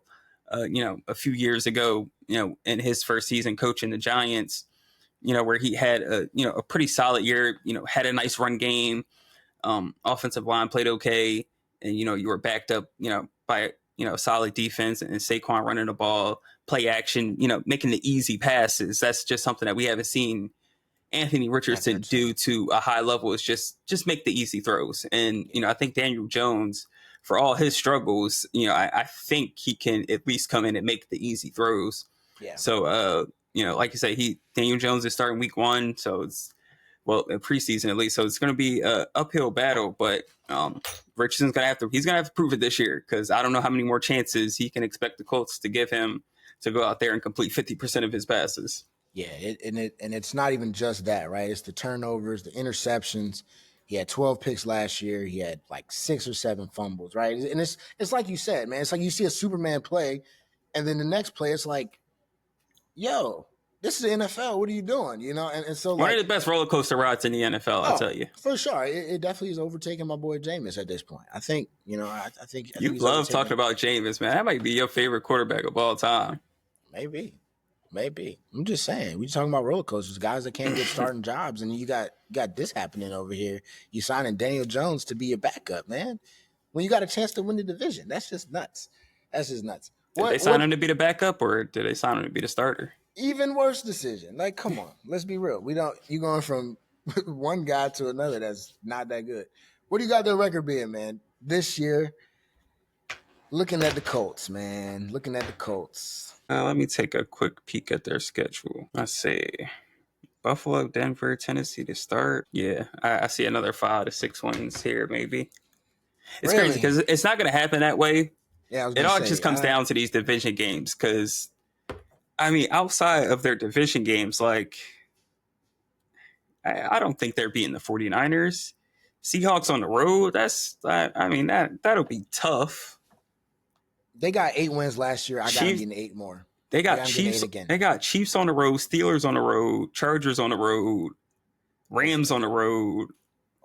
Speaker 2: a few years ago, in his first season coaching the Giants, where he had a pretty solid year, had a nice run game, offensive line played okay. And, you were backed up, by, solid defense and Saquon running the ball, play action, making the easy passes. That's just something that we haven't seen Anthony Richardson do to a high level, is just make the easy throws. And, I think Daniel Jones, for all his struggles, I think he can at least come in and make the easy throws. Yeah. So, like you say, Daniel Jones is starting week 1. So it's, preseason at least. So it's going to be an uphill battle, but Richardson's going to have to prove it this year, because I don't know how many more chances he can expect the Colts to give him to go out there and complete 50% of his passes.
Speaker 1: Yeah, and it's not even just that, right? It's the turnovers, the interceptions. He had 12 picks last year. He had like 6 or 7 fumbles, right? And it's like you said, man. It's like you see a Superman play, and then the next play, it's like, yo, this is the NFL. What are you doing? And so,
Speaker 2: one of the best roller coaster rides in the NFL, I'll tell you.
Speaker 1: For sure. It definitely is overtaking my boy Jameis at this point. I think, I think
Speaker 2: you love talking about Jameis, man. That might be your favorite quarterback of all time.
Speaker 1: Maybe. I'm just saying. We're talking about roller coasters, guys that can't get starting jobs, and you got this happening over here. You signing Daniel Jones to be your backup, man. When you got a chance to win the division, that's just nuts. Did
Speaker 2: they sign him to be the backup, or did they sign him to be the starter?
Speaker 1: Even worse decision. Like, come on, let's be real. You going from one guy to another that's not that good. What do you got their record being, man? This year, looking at the Colts, man.
Speaker 2: Let me take a quick peek at their schedule. Let's see. Buffalo, Denver, Tennessee to start. Yeah, I see another 5 to 6 wins here, maybe. It's crazy because it's not going to happen that way.
Speaker 1: Yeah, I was
Speaker 2: It
Speaker 1: gonna
Speaker 2: all
Speaker 1: say
Speaker 2: just comes down to these division games because, I mean, outside of their division games, like, I don't think they're beating the 49ers. Seahawks on the road, that'll be tough.
Speaker 1: they got 8 wins last year. I got them
Speaker 2: Chiefs,
Speaker 1: getting 8 more.
Speaker 2: they
Speaker 1: I
Speaker 2: got
Speaker 1: got them getting
Speaker 2: Chiefs.
Speaker 1: 8 again.
Speaker 2: They got Chiefs on the road, Steelers on the road, Chargers on the road, Rams on the road.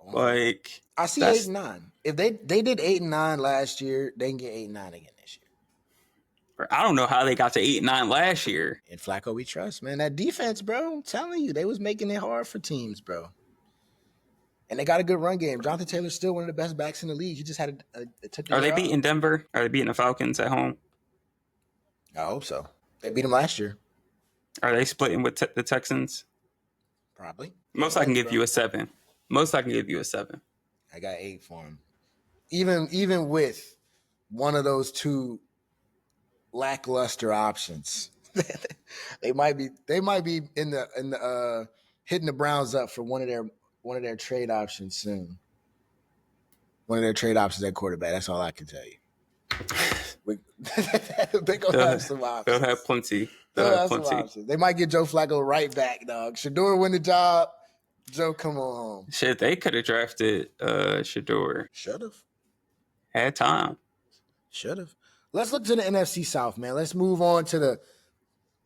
Speaker 2: Like,
Speaker 1: I see 8-9. If they did 8-9 last year, they can get 8-9 again this year.
Speaker 2: I don't know how they got to 8-9 last year.
Speaker 1: In Flacco, we trust, man. That defense, bro. I'm telling you, they was making it hard for teams, bro. And they got a good run game. Jonathan Taylor's still one of the best backs in the league. He just had
Speaker 2: Are they beating Denver? Are they beating the Falcons at home?
Speaker 1: I hope so. They beat them last year.
Speaker 2: Are they splitting with the Texans?
Speaker 1: Probably.
Speaker 2: Most I can give you a 7. Most I can give you a 7.
Speaker 1: I got 8 for him. Even with one of those two lackluster options, they might be in the hitting the Browns up for one of their trade options soon. One of their trade options at quarterback. That's all I can tell you. They're gonna have some options.
Speaker 2: They'll have plenty.
Speaker 1: They'll have some options. They might get Joe Flacco right back, dog. Shador win the job. Joe, come on home.
Speaker 2: Shit, they could have drafted Shador.
Speaker 1: Should have.
Speaker 2: Had time.
Speaker 1: Should have. Let's look to the NFC South, man. Let's move on to the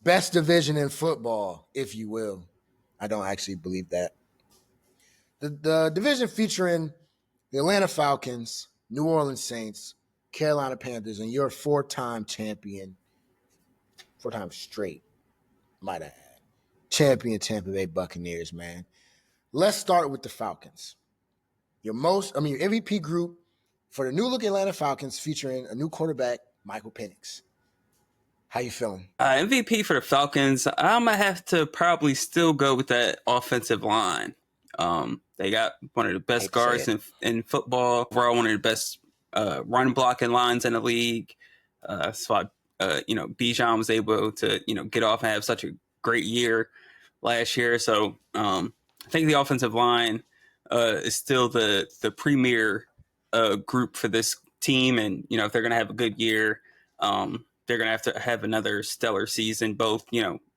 Speaker 1: best division in football, if you will. I don't actually believe that. The division featuring the Atlanta Falcons, New Orleans Saints, Carolina Panthers, and your 4-time champion, 4 times straight, might I add, champion Tampa Bay Buccaneers, man. Let's start with the Falcons. Your MVP group for the new-look Atlanta Falcons featuring a new quarterback, Michael Penix. How you feeling?
Speaker 2: MVP for the Falcons, I'm going to have to probably still go with that offensive line. They got one of the best guards in football. Overall, one of the best run blocking lines in the league. So Bijan was able to, get off and have such a great year last year. So I think the offensive line is still the premier group for this team. And, if they're going to have a good year, they're going to have another stellar season, both,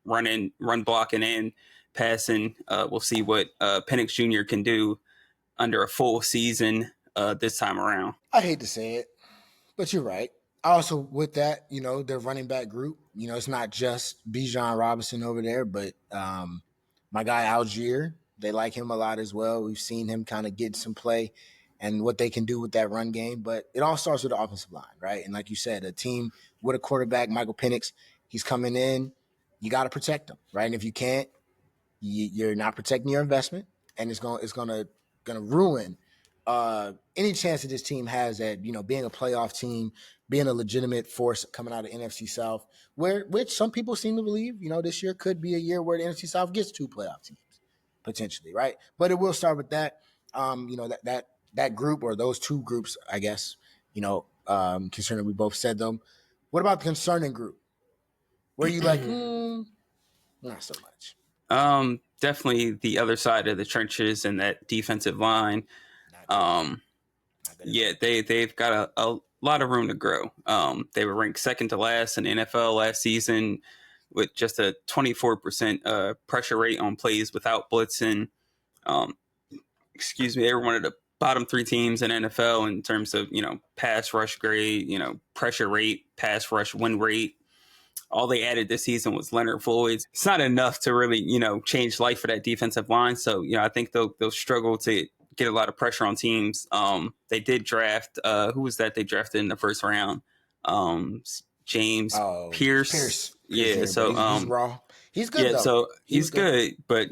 Speaker 2: run blocking and passing. We'll see what Penix Jr. can do under a full season this time around.
Speaker 1: I hate to say it, but you're right. Also, with that, their running back group, it's not just Bijan Robinson over there, but my guy Algier, they like him a lot as well. We've seen him kind of get some play and what they can do with that run game. But it all starts with the offensive line, right? And like you said, a team with a quarterback, Michael Penix, he's coming in. You got to protect him, right? And if you can't, you're not protecting your investment, and it's gonna ruin any chance that this team has at being a playoff team, being a legitimate force coming out of NFC South, which some people seem to believe this year could be a year where the NFC South gets 2 playoff teams potentially, right? But it will start with that. That group or those 2 groups, I guess. Concerning we both said them. What about the concerning group? Where you like not so much.
Speaker 2: Definitely the other side of the trenches and that defensive line. They've got a lot of room to grow. They were ranked second to last in the NFL last season with just a 24% pressure rate on plays without blitzing. They were one of the bottom 3 teams in NFL in terms of, pass rush grade, pressure rate, pass rush win rate. All they added this season was Leonard Floyd. It's not enough to really, change life for that defensive line. So, I think they'll struggle to get a lot of pressure on teams. They did draft, who was that they drafted in the first round? James Pierce. Yeah, so
Speaker 1: he's raw. He's good.
Speaker 2: Yeah,
Speaker 1: though.
Speaker 2: So he's good, but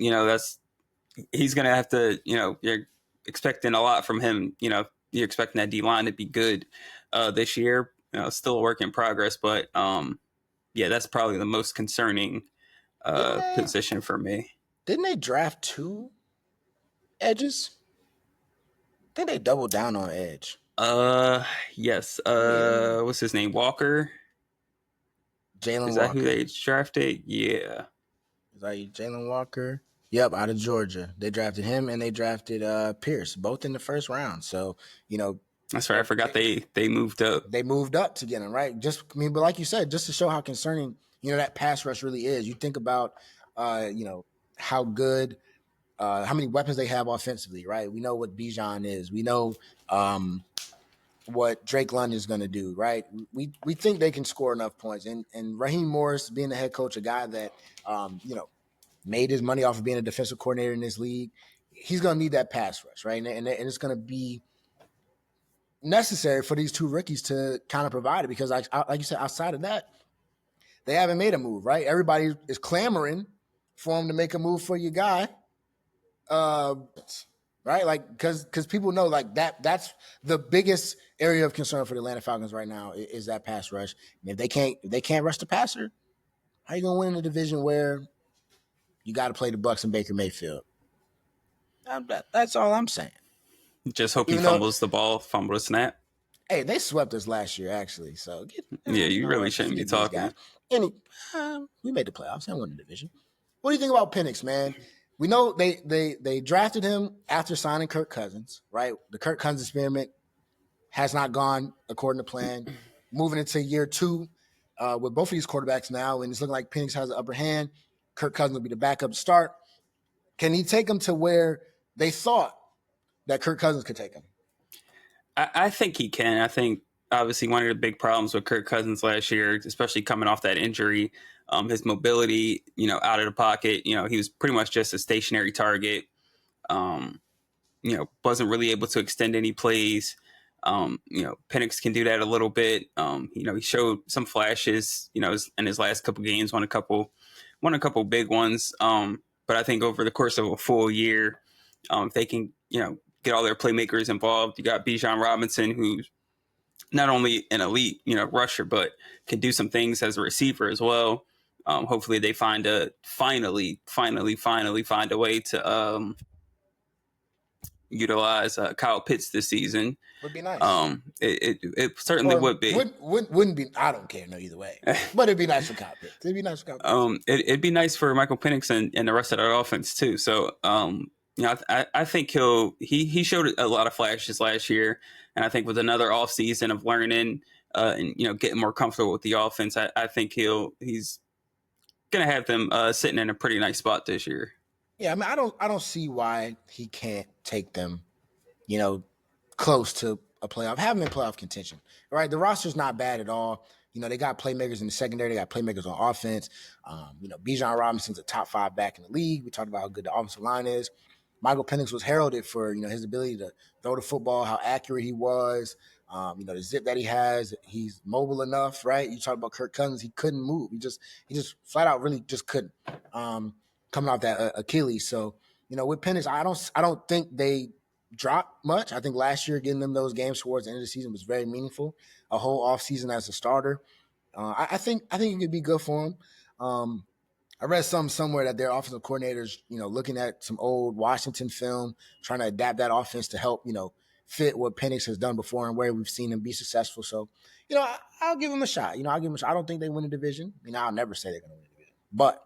Speaker 2: he's gonna have to. You're expecting a lot from him. You're expecting that D line to be good this year. Still a work in progress, but that's probably the most concerning position for me.
Speaker 1: Didn't they draft 2 edges? I think they doubled down on edge.
Speaker 2: Yes. What's his name? Walker.
Speaker 1: Jalen Walker.
Speaker 2: Is that who they drafted? Yeah.
Speaker 1: Is that Jalen Walker? Yep, out of Georgia. They drafted him and they drafted Pierce, both in the first round. So,
Speaker 2: That's right. I forgot they moved up.
Speaker 1: They moved up to get him, right? But like you said, just to show how concerning, that pass rush really is. You think about, how good, how many weapons they have offensively, right? We know what Bijan is. We know what Drake London is going to do, right? We think they can score enough points. And Raheem Morris, being the head coach, a guy that, made his money off of being a defensive coordinator in this league, he's going to need that pass rush, right? And it's going to be necessary for these two rookies to kind of provide it because, like you said, outside of that, they haven't made a move, right? Everybody is clamoring for him to make a move for your guy, right? Like because people know like that's the biggest area of concern for the Atlanta Falcons right now is that pass rush. And if they can't rush the passer, how you gonna win in a division where you got to play the Bucs and Baker Mayfield? That's all I'm saying.
Speaker 2: Just hope he fumbles the snap.
Speaker 1: Hey, they swept us last year, actually. So
Speaker 2: you really shouldn't be talking.
Speaker 1: We made the playoffs and won the division. What do you think about Penix, man? We know they drafted him after signing Kirk Cousins, right? The Kirk Cousins experiment has not gone according to plan. Moving into year 2 with both of these quarterbacks now, and it's looking like Penix has the upper hand. Kirk Cousins will be the backup to start. Can he take them to where they thought that Kirk Cousins could take him?
Speaker 2: I think he can. I think obviously one of the big problems with Kirk Cousins last year, especially coming off that injury, his mobility, out of the pocket, he was pretty much just a stationary target. Wasn't really able to extend any plays. Penix can do that a little bit. He showed some flashes, in his last couple games, won a couple big ones. But I think over the course of a full year, if they can, get all their playmakers involved. You got Bijan Robinson, who's not only an elite, rusher, but can do some things as a receiver as well. Hopefully they finally find a way to utilize Kyle Pitts this season.
Speaker 1: Would be nice.
Speaker 2: It certainly would be.
Speaker 1: Wouldn't be. I don't care. No, either way. But it'd be nice for Kyle Pitts.
Speaker 2: It'd be nice for Michael Penix and the rest of their offense too. So, I think he showed a lot of flashes last year, and I think with another offseason of learning and getting more comfortable with the offense, I think he's gonna have them sitting in a pretty nice spot this year.
Speaker 1: Yeah, I mean, I don't see why he can't take them, close to a playoff, have them in playoff contention. Right, the roster's not bad at all. They got playmakers in the secondary. They got playmakers on offense. Bijan Robinson's a top 5 back in the league. We talked about how good the offensive line is. Michael Penix was heralded for, his ability to throw the football, how accurate he was, the zip that he has. He's mobile enough, right? You talk about Kirk Cousins, he couldn't move. He just flat out really just couldn't, coming off that Achilles. So, with Penix, I don't think they dropped much. I think last year getting them those games towards the end of the season was very meaningful. A whole offseason as a starter. I think it could be good for him. I read somewhere that their offensive coordinators, looking at some old Washington film, trying to adapt that offense to help, fit what Penix has done before and where we've seen him be successful. So, I'll give him a shot. I don't think they win the division. I'll never say they're going to win the division. But,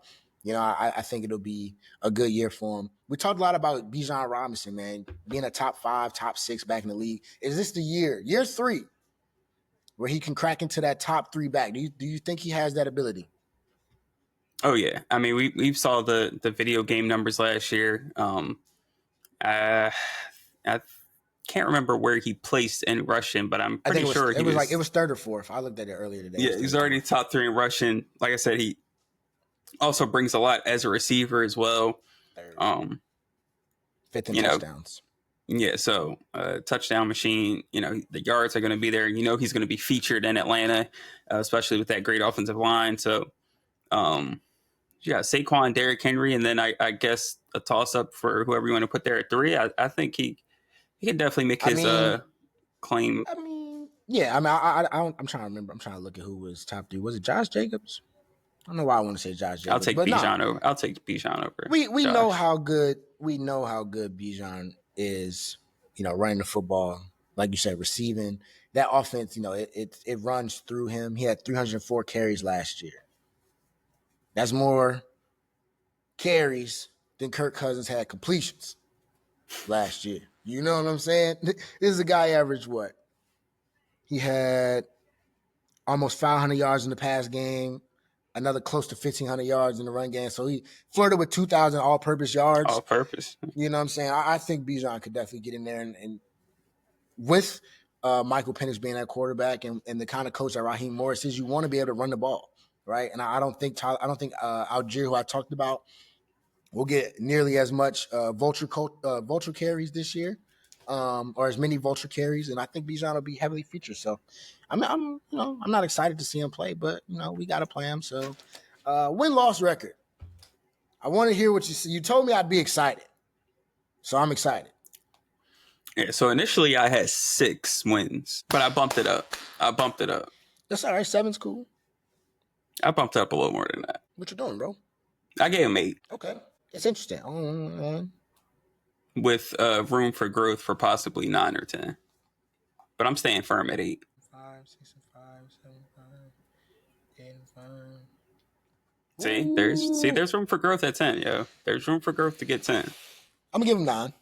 Speaker 1: I think it'll be a good year for him. We talked a lot about Bijan Robinson, man, being a top 5, top 6 back in the league. Is this the year 3, where he can crack into that top 3 back? Do you think he has that ability?
Speaker 2: Oh yeah, I mean we saw the video game numbers last year. I can't remember where he placed in rushing, but I'm pretty sure
Speaker 1: it was 3rd or 4th. I looked at it earlier today.
Speaker 2: Yeah, he's already top 3 in rushing. Like I said, he also brings a lot as a receiver as well.
Speaker 1: 5th in touchdowns.
Speaker 2: Yeah, so touchdown machine. The yards are going to be there. He's going to be featured in Atlanta, especially with that great offensive line. So. Saquon, Derrick Henry, and then I guess a toss-up for whoever you want to put there at 3. I think he can definitely make his claim.
Speaker 1: I'm trying to remember. I'm trying to look at who was top 3. Was it Josh Jacobs? I don't know why I want to say Josh Jacobs.
Speaker 2: I'll take Bijan over. I'll take Bijan over.
Speaker 1: We know how good Bijan is. Running the football, like you said, receiving that offense. It runs through him. He had 304 carries last year. That's more carries than Kirk Cousins had completions last year. You know what I'm saying? This is a guy averaged what? He had almost 500 yards in the pass game, another close to 1,500 yards in the run game. So he flirted with 2,000 all-purpose yards.
Speaker 2: All-purpose.
Speaker 1: You know what I'm saying? I think Bijan could definitely get in there. And with Michael Penix being that quarterback and the kind of coach that Raheem Morris is, you want to be able to run the ball, right? And I don't think Algier, who I talked about, will get nearly as much vulture carries this year, or as many vulture carries. And I think Bijan will be heavily featured. So I'm not excited to see him play, but we got to play him. So win-loss record. I want to hear what you see. You told me I'd be excited, so I'm excited.
Speaker 2: Yeah, so initially I had 6 wins, but I bumped it up.
Speaker 1: That's all right. 7's cool.
Speaker 2: I bumped it up a little more than that.
Speaker 1: What you doing, bro?
Speaker 2: I gave him 8.
Speaker 1: Okay. It's interesting.
Speaker 2: With room for growth for possibly 9 or 10. But I'm staying firm at 8.
Speaker 1: 5, 6, 5, 7, 5, 10, 5.
Speaker 2: There's room for growth at 10, yo. There's room for growth to get 10.
Speaker 1: I'm gonna give him 9.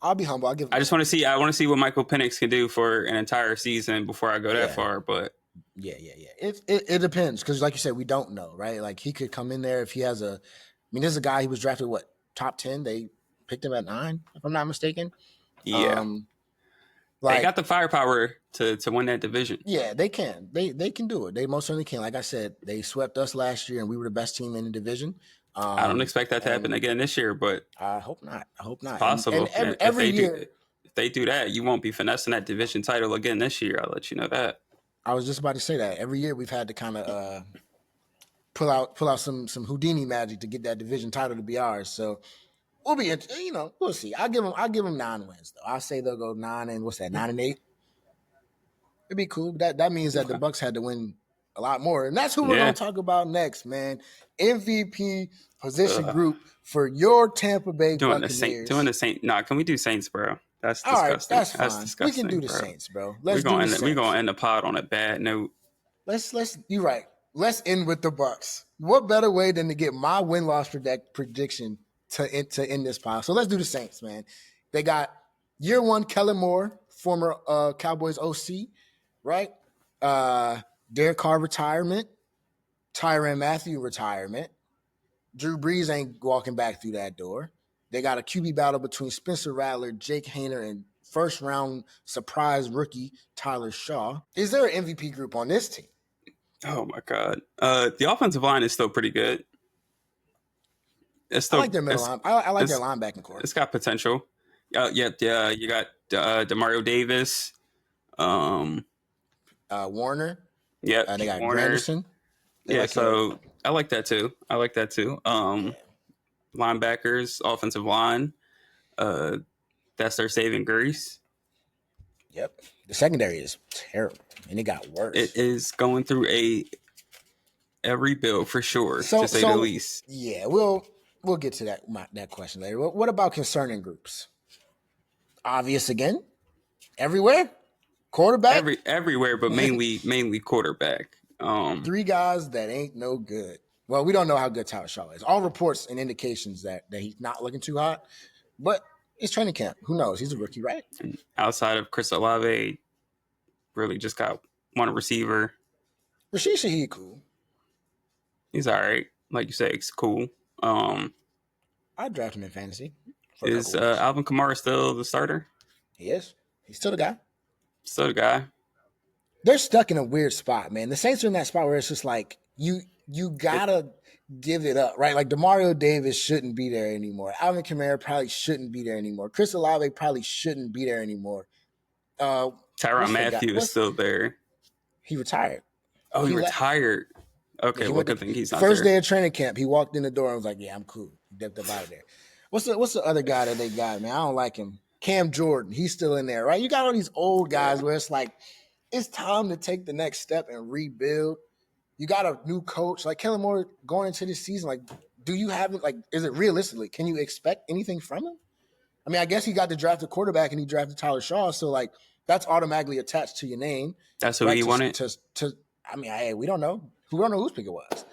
Speaker 1: I'll be humble.
Speaker 2: I just want to see. I want to see what Michael Penix can do for an entire season before I go that far. But
Speaker 1: yeah. It depends because, like you said, we don't know, right? Like he could come in there if he has a. I mean, there's a guy he was drafted top 10. They picked him at 9, if I'm not mistaken.
Speaker 2: Yeah. They got the firepower to win that division.
Speaker 1: Yeah, they can. They can do it. They most certainly can. Like I said, they swept us last year, and we were the best team in the division.
Speaker 2: I don't expect that to happen again this year, but
Speaker 1: I hope not. It's
Speaker 2: possible.
Speaker 1: And every year,
Speaker 2: if they do that, you won't be finessing that division title again this year. I'll let you know that.
Speaker 1: I was just about to say that. Every year we've had to kind of pull out some Houdini magic to get that division title to be ours. So we'll see. I'll give them 9 wins though. I'll say they'll go 9 and 9 and 8. It'd be cool. That means that the Bucs had to win a lot more, and that's who we're going to talk about next, man. MVP position group for your Tampa Bay Buccaneers.
Speaker 2: Doing the Saints. Nah, can we do Saints, bro? That's disgusting.
Speaker 1: All right, that's fine.
Speaker 2: That's disgusting,
Speaker 1: we can do the
Speaker 2: bro.
Speaker 1: Saints, bro.
Speaker 2: We're going to end the pod on a bad note.
Speaker 1: You're right. Let's end with the Bucs. What better way than to get my win-loss prediction to end this pod? So let's do the Saints, man. They got year 1 Kellen Moore, former Cowboys OC, right? Derek Carr retirement, Tyrann Mathieu retirement. Drew Brees ain't walking back through that door. They got a QB battle between Spencer Rattler, Jake Hayner, and first-round surprise rookie Tyler Shaw. Is there an MVP group on this team?
Speaker 2: Oh, my God. The offensive line is still pretty good. I like their middle line. I like their linebacking core. It's got potential. You got Demario Davis.
Speaker 1: Warner.
Speaker 2: Yeah,
Speaker 1: they got
Speaker 2: Warner.
Speaker 1: Granderson.
Speaker 2: So I like that too. Linebackers, offensive line. That's their saving grace.
Speaker 1: Yep. The secondary is terrible, and it got worse.
Speaker 2: It is going through a rebuild for sure, to say the least.
Speaker 1: Yeah, we'll get to that question later. What about concerning groups? Obvious again, everywhere. Quarterback?
Speaker 2: Everywhere, but mainly quarterback.
Speaker 1: 3 guys that ain't no good. Well, we don't know how good Tyler Shaw is. All reports and indications that he's not looking too hot, but it's training camp. Who knows? He's a rookie, right?
Speaker 2: And outside of Chris Olave, really just got one receiver.
Speaker 1: Rashid Shaheed, cool.
Speaker 2: He's all right. Like you say, it's cool.
Speaker 1: I'd draft him in fantasy.
Speaker 2: Is Alvin Kamara still the starter?
Speaker 1: He is. He's still the guy.
Speaker 2: Still the guy.
Speaker 1: They're stuck in a weird spot, man. The Saints are in that spot where it's just like you gotta give it up, right? Like Demario Davis shouldn't be there anymore. Alvin Kamara probably shouldn't be there anymore. Chris Olave probably shouldn't be there anymore.
Speaker 2: Tyrann Mathieu is still there.
Speaker 1: He retired.
Speaker 2: Oh, he retired. Okay, well, good thing he's not
Speaker 1: first
Speaker 2: there.
Speaker 1: Day of training camp, he walked in the door and was like, "Yeah, I'm cool." He dipped up out of there. What's the other guy that they got, man? I don't like him. Cam Jordan, he's still in there, right? You got all these old guys where it's like, it's time to take the next step and rebuild. You got a new coach. Like Kellen Moore going into this season, like, do you have it? Like, is it realistically? Can you expect anything from him? I mean, I guess he got to draft a quarterback and he drafted Tyler Shaw. So, like, that's automatically attached to your name.
Speaker 2: That's who he wanted?
Speaker 1: We don't know. We don't know whose pick it was.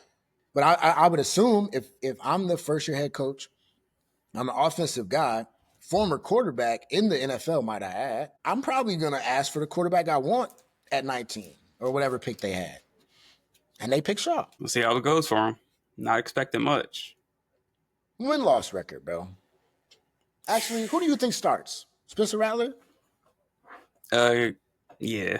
Speaker 1: But I would assume if I'm the first-year head coach, I'm an offensive guy, former quarterback in the NFL, might I add, I'm probably going to ask for the quarterback I want at 19 or whatever pick they had. And they picked Shaw.
Speaker 2: We'll see how it goes for him. Not expecting much.
Speaker 1: Win-loss record, bro. Actually, who do you think starts? Spencer Rattler?
Speaker 2: Yeah.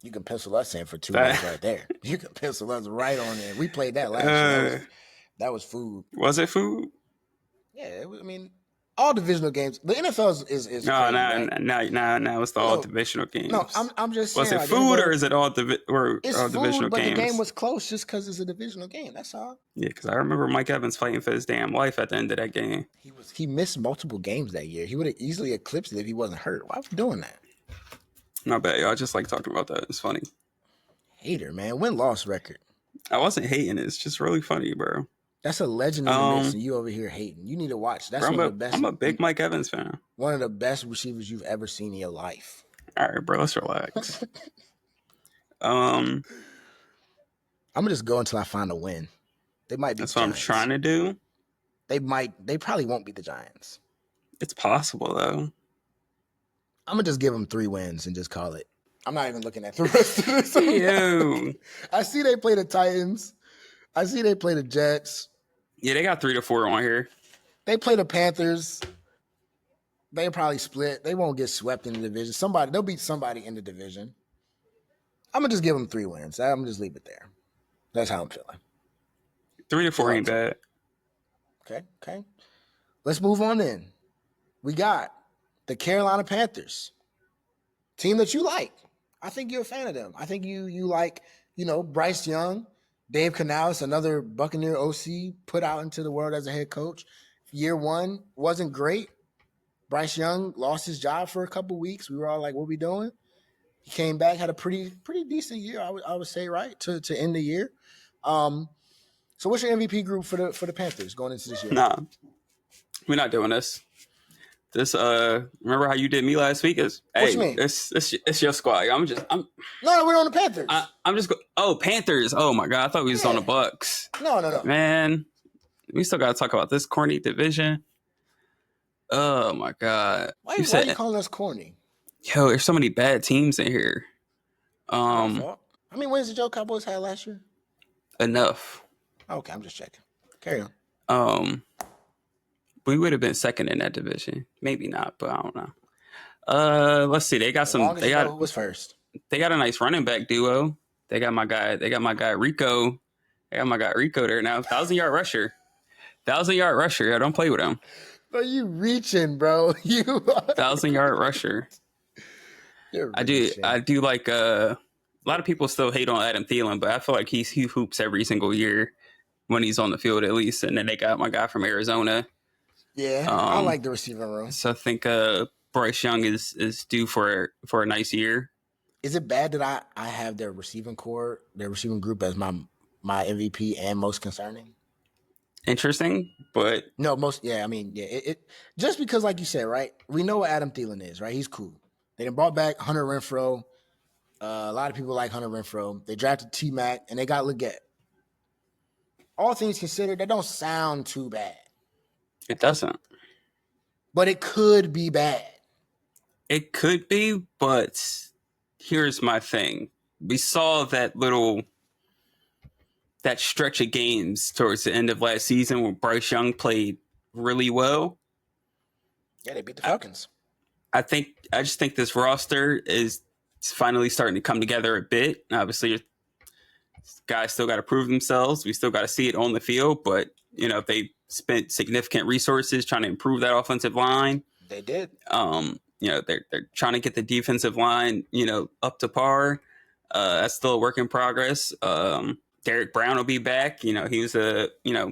Speaker 1: You can pencil us in for 2 months right there. You can pencil us right on in. We played that last year. That was food.
Speaker 2: Was it food?
Speaker 1: Yeah, I mean, all divisional games. The NFL is
Speaker 2: No,
Speaker 1: crazy, right?
Speaker 2: now it's the all divisional games.
Speaker 1: No, I'm just saying.
Speaker 2: Was it food or is it all divisional
Speaker 1: but
Speaker 2: games?
Speaker 1: The game was close just because it's a divisional game. That's all.
Speaker 2: Yeah, because I remember Mike Evans fighting for his damn life at the end of that game.
Speaker 1: He missed multiple games that year. He would have easily eclipsed it if he wasn't hurt. Why was he doing that?
Speaker 2: Not bad, y'all. I just like talking about that. It's funny.
Speaker 1: Hater, man. Win-loss record.
Speaker 2: I wasn't hating. It's just really funny, bro.
Speaker 1: That's a legend in the mix, and you over here hating. You need to watch. That's one of the best.
Speaker 2: I'm a big Mike Evans fan.
Speaker 1: One of the best receivers you've ever seen in your life.
Speaker 2: All right, bro. Let's relax.
Speaker 1: I'm gonna just go until I find a win. They might be.
Speaker 2: That's what I'm trying to do.
Speaker 1: They probably won't beat the Giants.
Speaker 2: It's possible though.
Speaker 1: I'm gonna just give them 3 wins and just call it. I'm not even looking at the rest of this.
Speaker 2: Ew.
Speaker 1: I see they play the Titans. I see they play the Jets.
Speaker 2: Yeah, they got 3 to 4 on here.
Speaker 1: They play the Panthers. They probably split. They won't get swept in the division. They'll beat somebody in the division. I'm gonna just give them 3 wins. I'm gonna just leave it there. That's how I'm feeling.
Speaker 2: 3 to 4 ain't bad.
Speaker 1: Okay. Let's move on then. We got the Carolina Panthers. Team that you like. I think you're a fan of them. I think you like, Bryce Young, Dave Canales, another Buccaneer OC put out into the world as a head coach. Year 1 wasn't great. Bryce Young lost his job for a couple weeks. We were all like, what are we doing? He came back, had a pretty decent year, I would say, right, to end the year. So what's your MVP group for the Panthers going into this year?
Speaker 2: Nah, we're not doing this. This remember how you did me last week?
Speaker 1: What you mean?
Speaker 2: It's your squad. I'm
Speaker 1: No, we're on the Panthers.
Speaker 2: I'm just Panthers. Oh my god, I thought we was on the Bucks.
Speaker 1: No.
Speaker 2: Man, we still gotta talk about this corny division. Oh my god.
Speaker 1: Why are you calling us corny?
Speaker 2: Yo, there's so many bad teams in here.
Speaker 1: How many wins did Joe Cowboys have last year?
Speaker 2: Enough.
Speaker 1: Okay, I'm just checking. Carry
Speaker 2: on. We would have been second in that division. Maybe not, but I don't know. Let's see. They got some. They got.
Speaker 1: Who was first?
Speaker 2: They got a nice running back duo. They got my guy. Rico. They got my guy Rico there now. 1,000-yard rusher. 1,000-yard rusher. I don't play with him.
Speaker 1: But you reaching, bro. You
Speaker 2: 1,000-yard rusher. I do like. A lot of people still hate on Adam Thielen, but I feel like he hoops every single year when he's on the field at least. And then they got my guy from Arizona.
Speaker 1: Yeah, I like the receiving room.
Speaker 2: So I think Bryce Young is due for a nice year.
Speaker 1: Is it bad that I have their receiving core, their receiving group as my MVP and most concerning?
Speaker 2: Interesting, but
Speaker 1: no, it just because, like you said, right? We know what Adam Thielen is, right? He's cool. They done brought back Hunter Renfrow. A lot of people like Hunter Renfrow. They drafted T-Mac and they got Leggett. All things considered, that don't sound too bad.
Speaker 2: It doesn't.
Speaker 1: But it could be bad.
Speaker 2: It could be, but here's my thing. We saw that stretch of games towards the end of last season where Bryce Young played really well.
Speaker 1: Yeah, they beat the Falcons.
Speaker 2: I just think this roster is finally starting to come together a bit. Obviously, guys still got to prove themselves. We still got to see it on the field, but if they spent significant resources trying to improve that offensive line.
Speaker 1: They did.
Speaker 2: They're trying to get the defensive line, up to par. That's still a work in progress. Derek Brown will be back. He was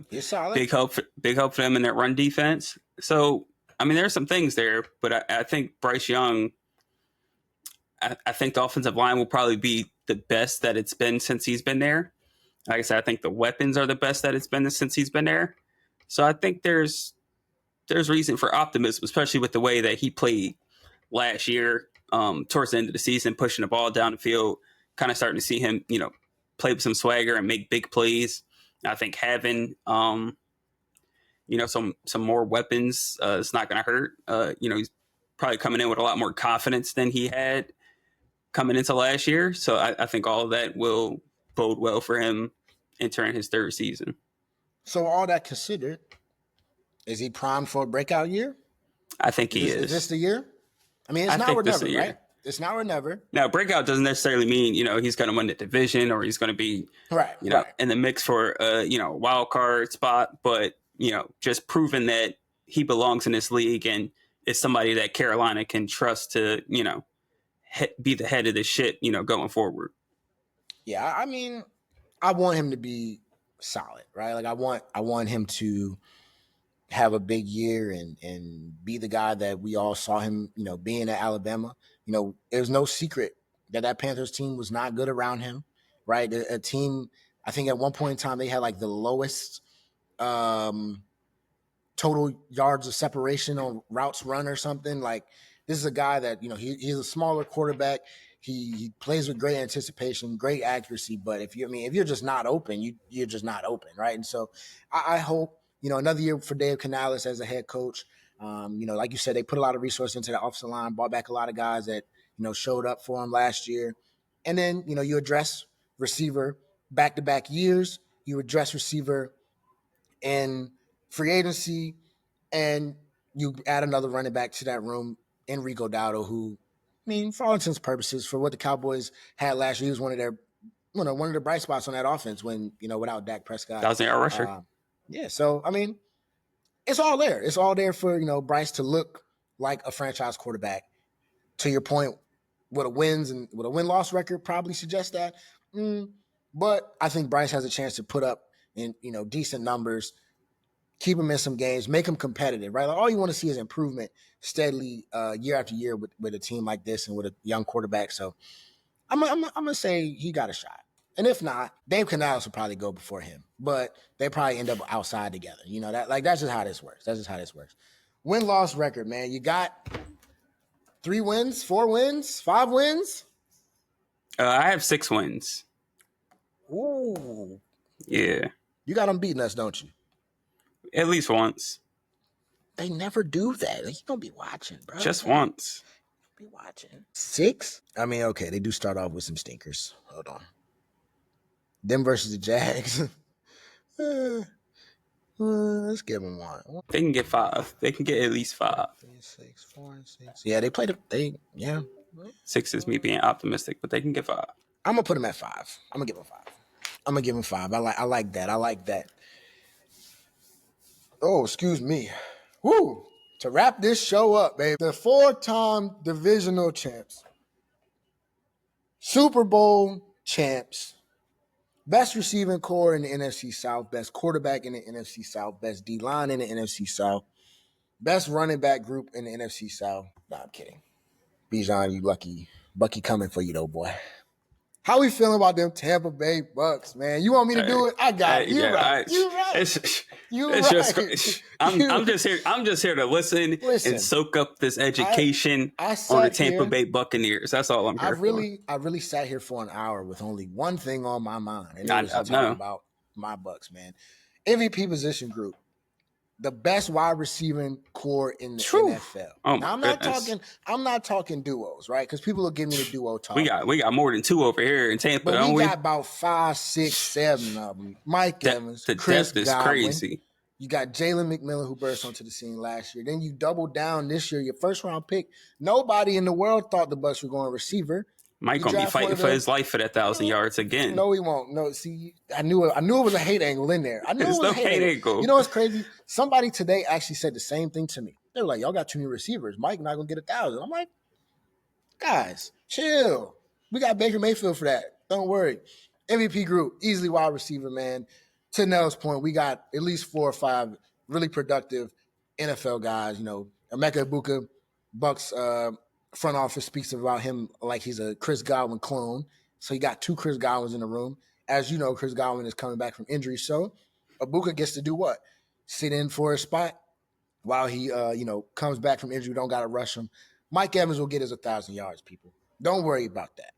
Speaker 1: he's solid.
Speaker 2: big help for them in that run defense. So, there's some things there, but I think Bryce Young, I think the offensive line will probably be the best that it's been since he's been there. Like I said, I think the weapons are the best that it's been since he's been there. So I think there's reason for optimism, especially with the way that he played last year, towards the end of the season, pushing the ball down the field, kind of starting to see him, play with some swagger and make big plays. I think having, some more weapons is not going to hurt. probably coming in with a lot more confidence than he had coming into last year. So I think all of that will bode well for him entering his third season.
Speaker 1: So all that considered, is he primed for a breakout year?
Speaker 2: I think he is.
Speaker 1: Is this the year? I mean, it's now or never, right? It's now or never.
Speaker 2: Now, breakout doesn't necessarily mean, he's going to win the division or he's going to be, in the mix for a, wild card spot. But, just proving that he belongs in this league and is somebody that Carolina can trust to, be the head of the ship, going forward.
Speaker 1: Yeah, I mean, I want him to be solid, right? Like I want him to have a big year and be the guy that we all saw him, being at Alabama. There's no secret that Panthers team was not good around him, right? A team, I think at one point in time, they had like the lowest total yards of separation on routes run or something. Like this is a guy that, he's a smaller quarterback. He plays with great anticipation, great accuracy. But if you're just not open, you're just not open, right? And so I hope, another year for Dave Canales as a head coach. Like you said, they put a lot of resources into the offensive line, brought back a lot of guys that, showed up for him last year. And then, you address receiver back-to-back years. You address receiver in free agency, and you add another running back to that room, Enrico Dowdle, who, for all intents and purposes, for what the Cowboys had last year, he was one of their bright spots on that offense when, without Dak Prescott.
Speaker 2: That was an rusher.
Speaker 1: Yeah, so, it's all there. It's all there for, Bryce to look like a franchise quarterback. To your point, with a win-loss record probably suggests that. But I think Bryce has a chance to put up decent numbers, keep him in some games, make him competitive, right? Like all you want to see is improvement steadily year after year with a team like this and with a young quarterback. So I'm going to say he got a shot. And if not, Dave Canales will probably go before him. But they probably end up outside together. That's just how this works. Win-loss record, man. You got 3 wins, 4 wins, 5 wins?
Speaker 2: I have 6 wins.
Speaker 1: Ooh.
Speaker 2: Yeah.
Speaker 1: You got them beating us, don't you?
Speaker 2: At least once.
Speaker 1: They never do that. You're going to be watching, bro.
Speaker 2: Just once.
Speaker 1: Be watching. 6? Okay, they do start off with some stinkers. Hold on. Them versus the Jags. Let's give them 1.
Speaker 2: They can get 5. They can get at least 5.
Speaker 1: 3, 6, 4, 6. Yeah, they played. Yeah.
Speaker 2: 6 is me being optimistic, but they can get 5.
Speaker 1: I'm gonna put them at 5. I'm gonna give them 5. I like that. Oh, excuse me. Woo! To wrap this show up, baby, the 4-time divisional champs, Super Bowl champs. Best receiving core in the NFC South, best quarterback in the NFC South, best D-line in the NFC South, best running back group in the NFC South. Nah, I'm kidding. Bijan, you lucky. Bucky coming for you, though, boy. How we feeling about them Tampa Bay Bucks, man? You want me to do it? I got it. You're right.
Speaker 2: I'm just here to listen and soak up this education on the Tampa Bay Buccaneers. That's all I'm here for.
Speaker 1: I really sat here for an hour with only one thing on my mind, and it was talking about my Bucks, man. MVP position group. The best wide receiving core in the NFL.
Speaker 2: Oh
Speaker 1: now, I'm not talking duos, right? Because people will give me the duo talk.
Speaker 2: We got more than 2 over here in Tampa.
Speaker 1: But we got about 5, 6, 7 of them. Mike Evans, Chris
Speaker 2: depth is
Speaker 1: Godwin.
Speaker 2: crazy.
Speaker 1: You got Jalen McMillan, who burst onto the scene last year. Then you double down this year, your first round pick. Nobody in the world thought the Bucks were going receiver.
Speaker 2: Mike gonna be fighting for his life for that 1,000 yards again.
Speaker 1: No, he won't. No, see, I knew it was a hate angle in there. I knew it was a hate angle. You know what's crazy? Somebody today actually said the same thing to me. They were like, "Y'all got too many receivers. Mike not gonna get 1,000." I'm like, guys, chill. We got Baker Mayfield for that. Don't worry. MVP group, easily wide receiver, man. To Nell's point, we got at least 4 or 5 really productive NFL guys. Emeka Egbuka, Bucks front office speaks about him like he's a Chris Godwin clone. So you got 2 Chris Godwins in the room. As you know, Chris Godwin is coming back from injury. So Egbuka gets to do what? Sit in for a spot while he, comes back from injury. Don't got to rush him. Mike Evans will get his 1,000 yards, people. Don't worry about that.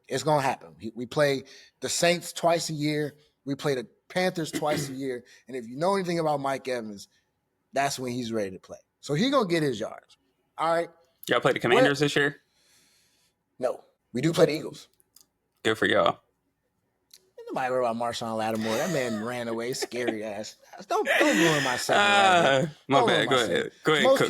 Speaker 1: It's going to happen. We play the Saints twice a year. We play the Panthers twice a year. And if you know anything about Mike Evans, that's when he's ready to play. So he going to get his yards. All right.
Speaker 2: Y'all play the Commanders this year?
Speaker 1: No. We do play the Eagles.
Speaker 2: Good for y'all.
Speaker 1: Nobody worry about Marshawn Lattimore. That man ran away, scary ass. Don't ruin my segment.
Speaker 2: My bad. Go ahead.
Speaker 1: Most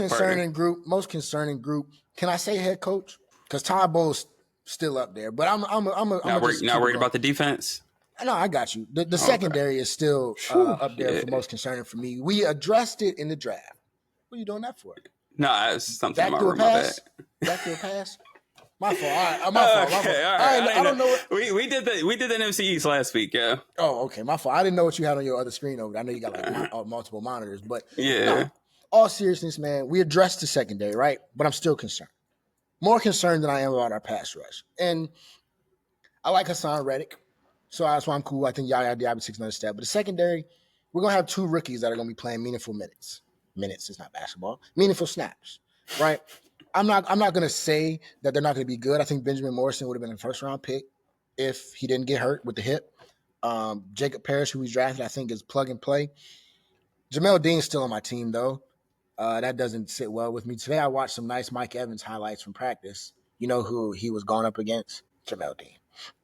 Speaker 1: concerning group. Can I say head coach? Because Todd Bowles still up there, but I'm
Speaker 2: not worried about the defense.
Speaker 1: No, I got you. The secondary is still up there for most concerning for me. We addressed it in the draft. What are you doing that for?
Speaker 2: No, it's something
Speaker 1: back to a pass. Back to a pass. My fault. All right, my fault.
Speaker 2: All right. I don't know. We did the NFC East last week. Yeah.
Speaker 1: Oh, okay. My fault. I didn't know what you had on your other screen over there. I know you got like multiple monitors, but
Speaker 2: yeah.
Speaker 1: No, all seriousness, man, we addressed the secondary, right? But I'm still concerned. More concerned than I am about our pass rush. And I like Hassan Reddick, so that's why I'm cool. I think Yaya Diaby takes another step. But the secondary, we're gonna have two rookies that are gonna be playing meaningful minutes. Minutes is not basketball. Meaningful snaps, right? I'm not going to say that they're not going to be good. I think Benjamin Morrison would have been a first-round pick if he didn't get hurt with the hip. Jacob Parrish, who we drafted, I think is plug and play. Jamel Dean's still on my team, though. That doesn't sit well with me. Today I watched some nice Mike Evans highlights from practice. You know who he was going up against? Jamel Dean.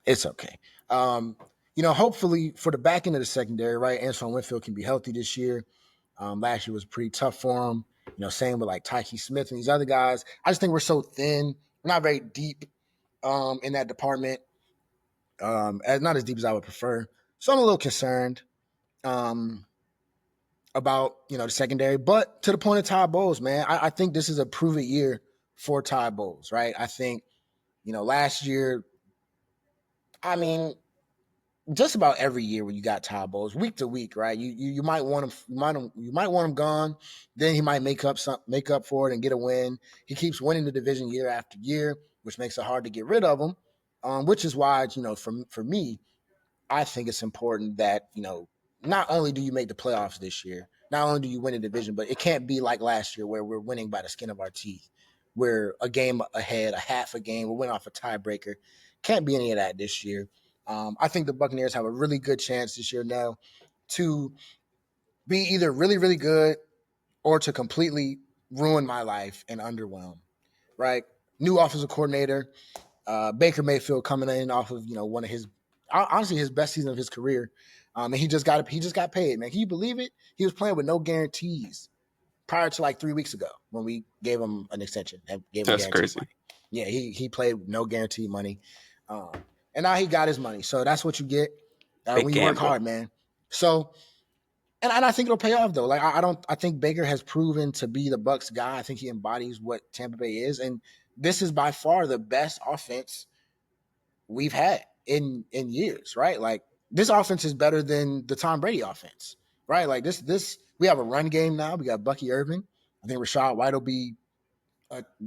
Speaker 1: It's okay. Hopefully for the back end of the secondary, right, Antoine Winfield can be healthy this year. Last year was pretty tough for him. Same with like Tyke Smith and these other guys. I just think we're so thin. We're not very deep in that department. Not as deep as I would prefer. So I'm a little concerned about, the secondary. But to the point of Todd Bowles, man, I think this is a prove-it year for Todd Bowles, right? I think, last year, just about every year when you got Todd Bowles, week to week, right? You might want him. You might want him gone. Then he might make up for it and get a win. He keeps winning the division year after year, which makes it hard to get rid of him. Which is why, for me, I think it's important that not only do you make the playoffs this year, not only do you win the division, but it can't be like last year where we're winning by the skin of our teeth. We're a game ahead, a half a game. We're winning off a tiebreaker. Can't be any of that this year. I think the Buccaneers have a really good chance this year now to be either really, really good or to completely ruin my life and underwhelm, right? New offensive coordinator, Baker Mayfield coming in off of, one of his, honestly, his best season of his career. And he just got paid, man. Can you believe it? He was playing with no guarantees prior to like 3 weeks ago when we gave him an extension.
Speaker 2: That's crazy.
Speaker 1: Money. Yeah, he played with no guarantee money. And now he got his money. So that's what you get when you work hard, man. So, and I think it'll pay off though. Like I think Baker has proven to be the Bucs guy. I think he embodies what Tampa Bay is. And this is by far the best offense we've had in years, right? Like this offense is better than the Tom Brady offense, right? Like this we have a run game now. We got Bucky Irving. I think Rachaad White will be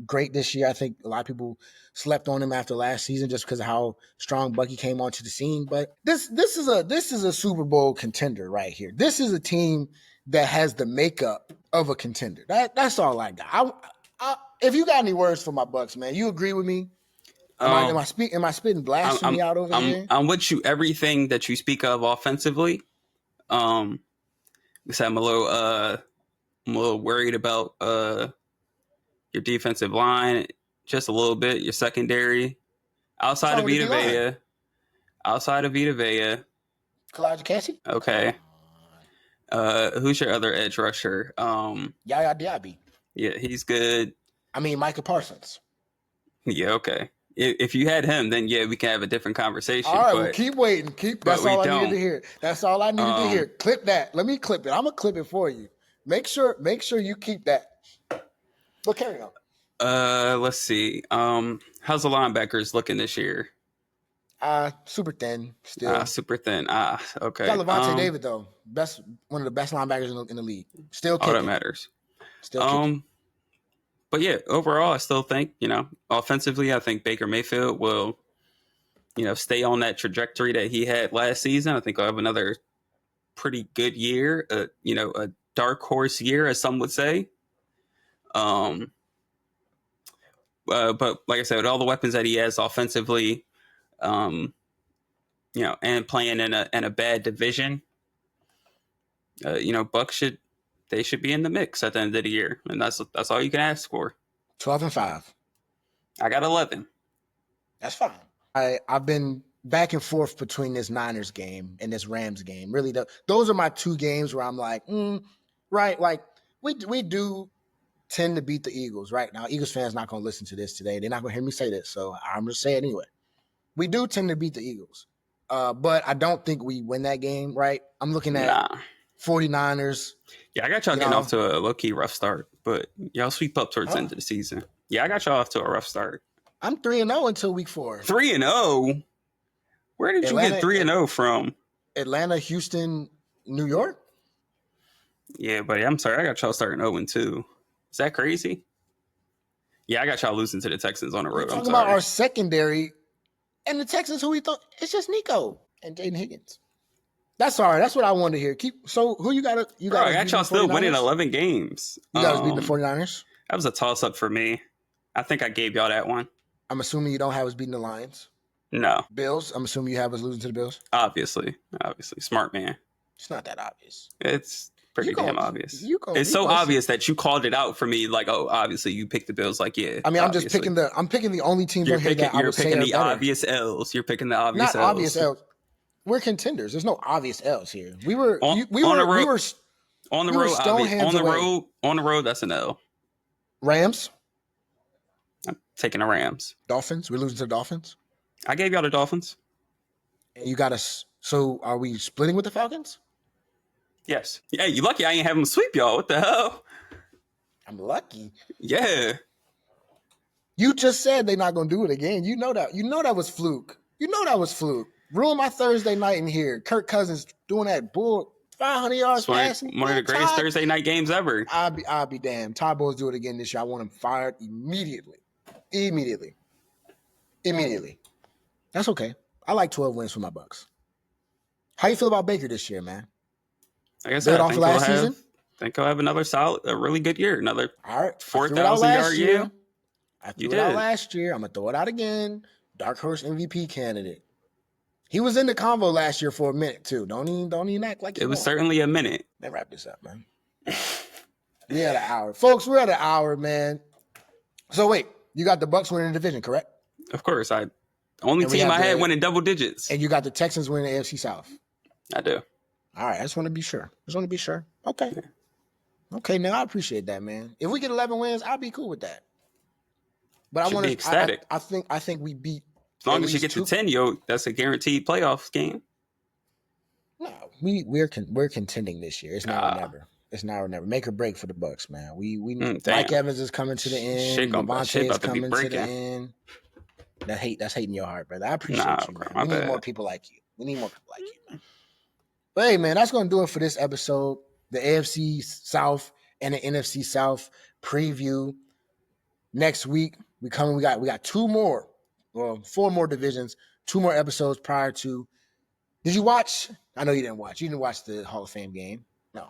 Speaker 1: great this year. I think a lot of people slept on him after last season just because of how strong Bucky came onto the scene. But this is a Super Bowl contender right here. This is a team that has the makeup of a contender. That's all I got. If you got any words for my Bucs, man, you agree with me? Am I spitting blasphemy out over here?
Speaker 2: I'm with you. Everything that you speak of offensively. I'm a little worried about your defensive line, just a little bit. Your secondary, outside of Vita Vea.
Speaker 1: Kalijah Cassie.
Speaker 2: Okay. Who's your other edge rusher?
Speaker 1: Yaya Diaby.
Speaker 2: Yeah, he's good.
Speaker 1: Micah Parsons.
Speaker 2: Yeah, okay. If you had him, then yeah, we can have a different conversation.
Speaker 1: All right, well, keep waiting. That's all I needed to hear. That's all I needed to hear. Clip that. Let me clip it. I'm gonna clip it for you. Make sure you keep that. But carry on.
Speaker 2: Let's see. How's the linebackers looking this year?
Speaker 1: Super thin still.
Speaker 2: Super thin. Okay.
Speaker 1: Got Levante David though. One of the best linebackers in the league. Still kicking.
Speaker 2: All that matters.
Speaker 1: Still kicking.
Speaker 2: But yeah, overall, I still think, offensively, I think Baker Mayfield will, stay on that trajectory that he had last season. I think he'll have another pretty good year, a dark horse year, as some would say. But like I said, with all the weapons that he has offensively, and playing in a bad division, Bucs should they should be in the mix at the end of the year, and that's all you can ask for.
Speaker 1: 12-5.
Speaker 2: I got 11.
Speaker 1: That's fine. I've been back and forth between this Niners game and this Rams game. Really, those are my two games where I'm like, right, like we do tend to beat the Eagles. Right now, Eagles fans not going to listen to this today. They're not going to hear me say this, so I'm going to say it anyway. We do tend to beat the Eagles, but I don't think we win that game. Right? I'm looking at 49ers.
Speaker 2: Yeah, I got y'all getting off to a low-key rough start, but y'all sweep up towards the end of the season. Yeah, I got y'all off to a rough start.
Speaker 1: I'm 3-0 until week 4.
Speaker 2: 3-0? Where did you get 3-0 from?
Speaker 1: Atlanta, Houston, New York?
Speaker 2: Yeah, buddy, I'm sorry. I got y'all starting 0-2. Is that crazy? Yeah, I got y'all losing to the Texans on the road.
Speaker 1: We're talking about our secondary and the Texans, who we thought it's just Nico and Jaden Higgins. That's all right. That's what I wanted to hear. So who you got? I
Speaker 2: got y'all still winning 11 games.
Speaker 1: You guys beating the 49ers?
Speaker 2: That was a toss-up for me. I think I gave y'all that one.
Speaker 1: I'm assuming you don't have us beating the Lions.
Speaker 2: No.
Speaker 1: Bills? I'm assuming you have us losing to the Bills?
Speaker 2: Obviously. Smart man.
Speaker 1: It's not that obvious.
Speaker 2: It's pretty damn obvious. It's so obvious that you called it out for me. Like, oh, obviously you picked the Bills. Like, yeah.
Speaker 1: I mean, I'm just picking the only teams on here that I would say are better.
Speaker 2: You're picking the obvious L's. You're picking the obvious L's.
Speaker 1: Not obvious L's. We're contenders. There's no obvious L's here. We were
Speaker 2: on the road. That's an L.
Speaker 1: Rams.
Speaker 2: I'm taking the Rams.
Speaker 1: Dolphins. We're losing to the Dolphins.
Speaker 2: I gave y'all the Dolphins.
Speaker 1: And you got us. So are we splitting with the Falcons?
Speaker 2: Yes. Yeah, you lucky I ain't having them sweep y'all. What the hell?
Speaker 1: I'm lucky.
Speaker 2: Yeah.
Speaker 1: You just said they're not going to do it again. You know that. You know that was fluke. Ruin my Thursday night in here. Kirk Cousins doing that bull 500 yards passing.
Speaker 2: One of the greatest Thursday night games ever.
Speaker 1: I'll be damned. Todd Bowles do it again this year. I want him fired immediately. That's okay. I like 12 wins for my Bucks. How you feel about Baker this year, man?
Speaker 2: Like I said, I think he'll have another a really good year. Another 4,000 yard year.
Speaker 1: I threw it out last year. I'm going to throw it out again. Dark horse MVP candidate. He was in the convo last year for a minute, too. Don't even act like
Speaker 2: it was certainly a minute.
Speaker 1: Let's wrap this up, man. We're at an hour. Folks, we're at an hour, man. So, wait. You got the Bucks winning the division, correct?
Speaker 2: Of course. Only team I had winning double digits.
Speaker 1: And you got the Texans winning the AFC South.
Speaker 2: I do.
Speaker 1: All right. I just want to be sure. Okay. Yeah. Okay, now I appreciate that, man. If we get 11 wins, I'll be cool with that. But I want to be ecstatic. I think we beat.
Speaker 2: As long as you get to 10, that's a guaranteed playoff game.
Speaker 1: No, we're contending this year. It's now or never. It's now or never. Make or break for the Bucks, man. We Mike Evans is coming to the end. Devontae is coming to the end. That's hating your heart, brother. I appreciate you, man. We need more people like you. Man. But hey, man, that's gonna do it for this episode. The AFC South and the NFC South preview. Next week we got 4 more divisions, 2 more episodes prior to. Did you watch? I know you didn't watch. You didn't watch the Hall of Fame game. No.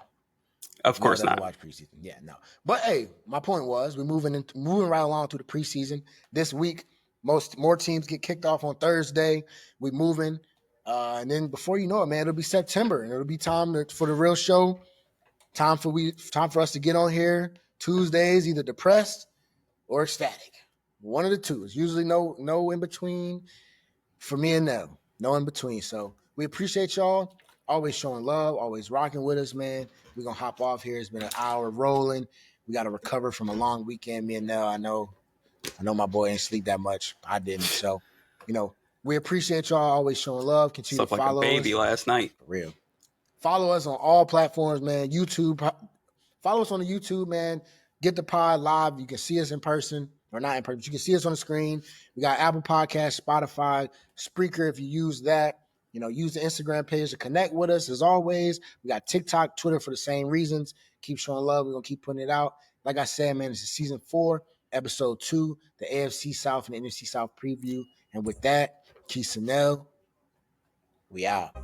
Speaker 2: Of course not.
Speaker 1: Watch preseason. Yeah, no. But hey, my point was we're moving right along through the preseason. This week, more teams get kicked off on Thursday. We're moving. And then before you know it, man, it'll be September and it'll be time for the real show. Time for us to get on here Tuesdays, either depressed or ecstatic. One of the two. It's usually no in between for me and them. No in between. So we appreciate y'all. Always showing love, always rocking with us, man. We're going to hop off here. It's been an hour rolling. We got to recover from a long weekend. Me and Nell, I know my boy ain't sleep that much. I didn't. So, we appreciate y'all always showing love. Continue to follow us.
Speaker 2: Like a baby last night.
Speaker 1: For real. Follow us on all platforms, man. YouTube. Follow us on the YouTube, man. Get the pod live. You can see us in person. Or not in person. You can see us on the screen. We got Apple Podcasts, Spotify, Spreaker if you use that. Use the Instagram page to connect with us as always. We got TikTok, Twitter for the same reasons. Keep showing love. We're going to keep putting it out. Like I said, man, this is season 4, episode 2, the AFC South and the NFC South preview. And with that, Keith Sanel, we out.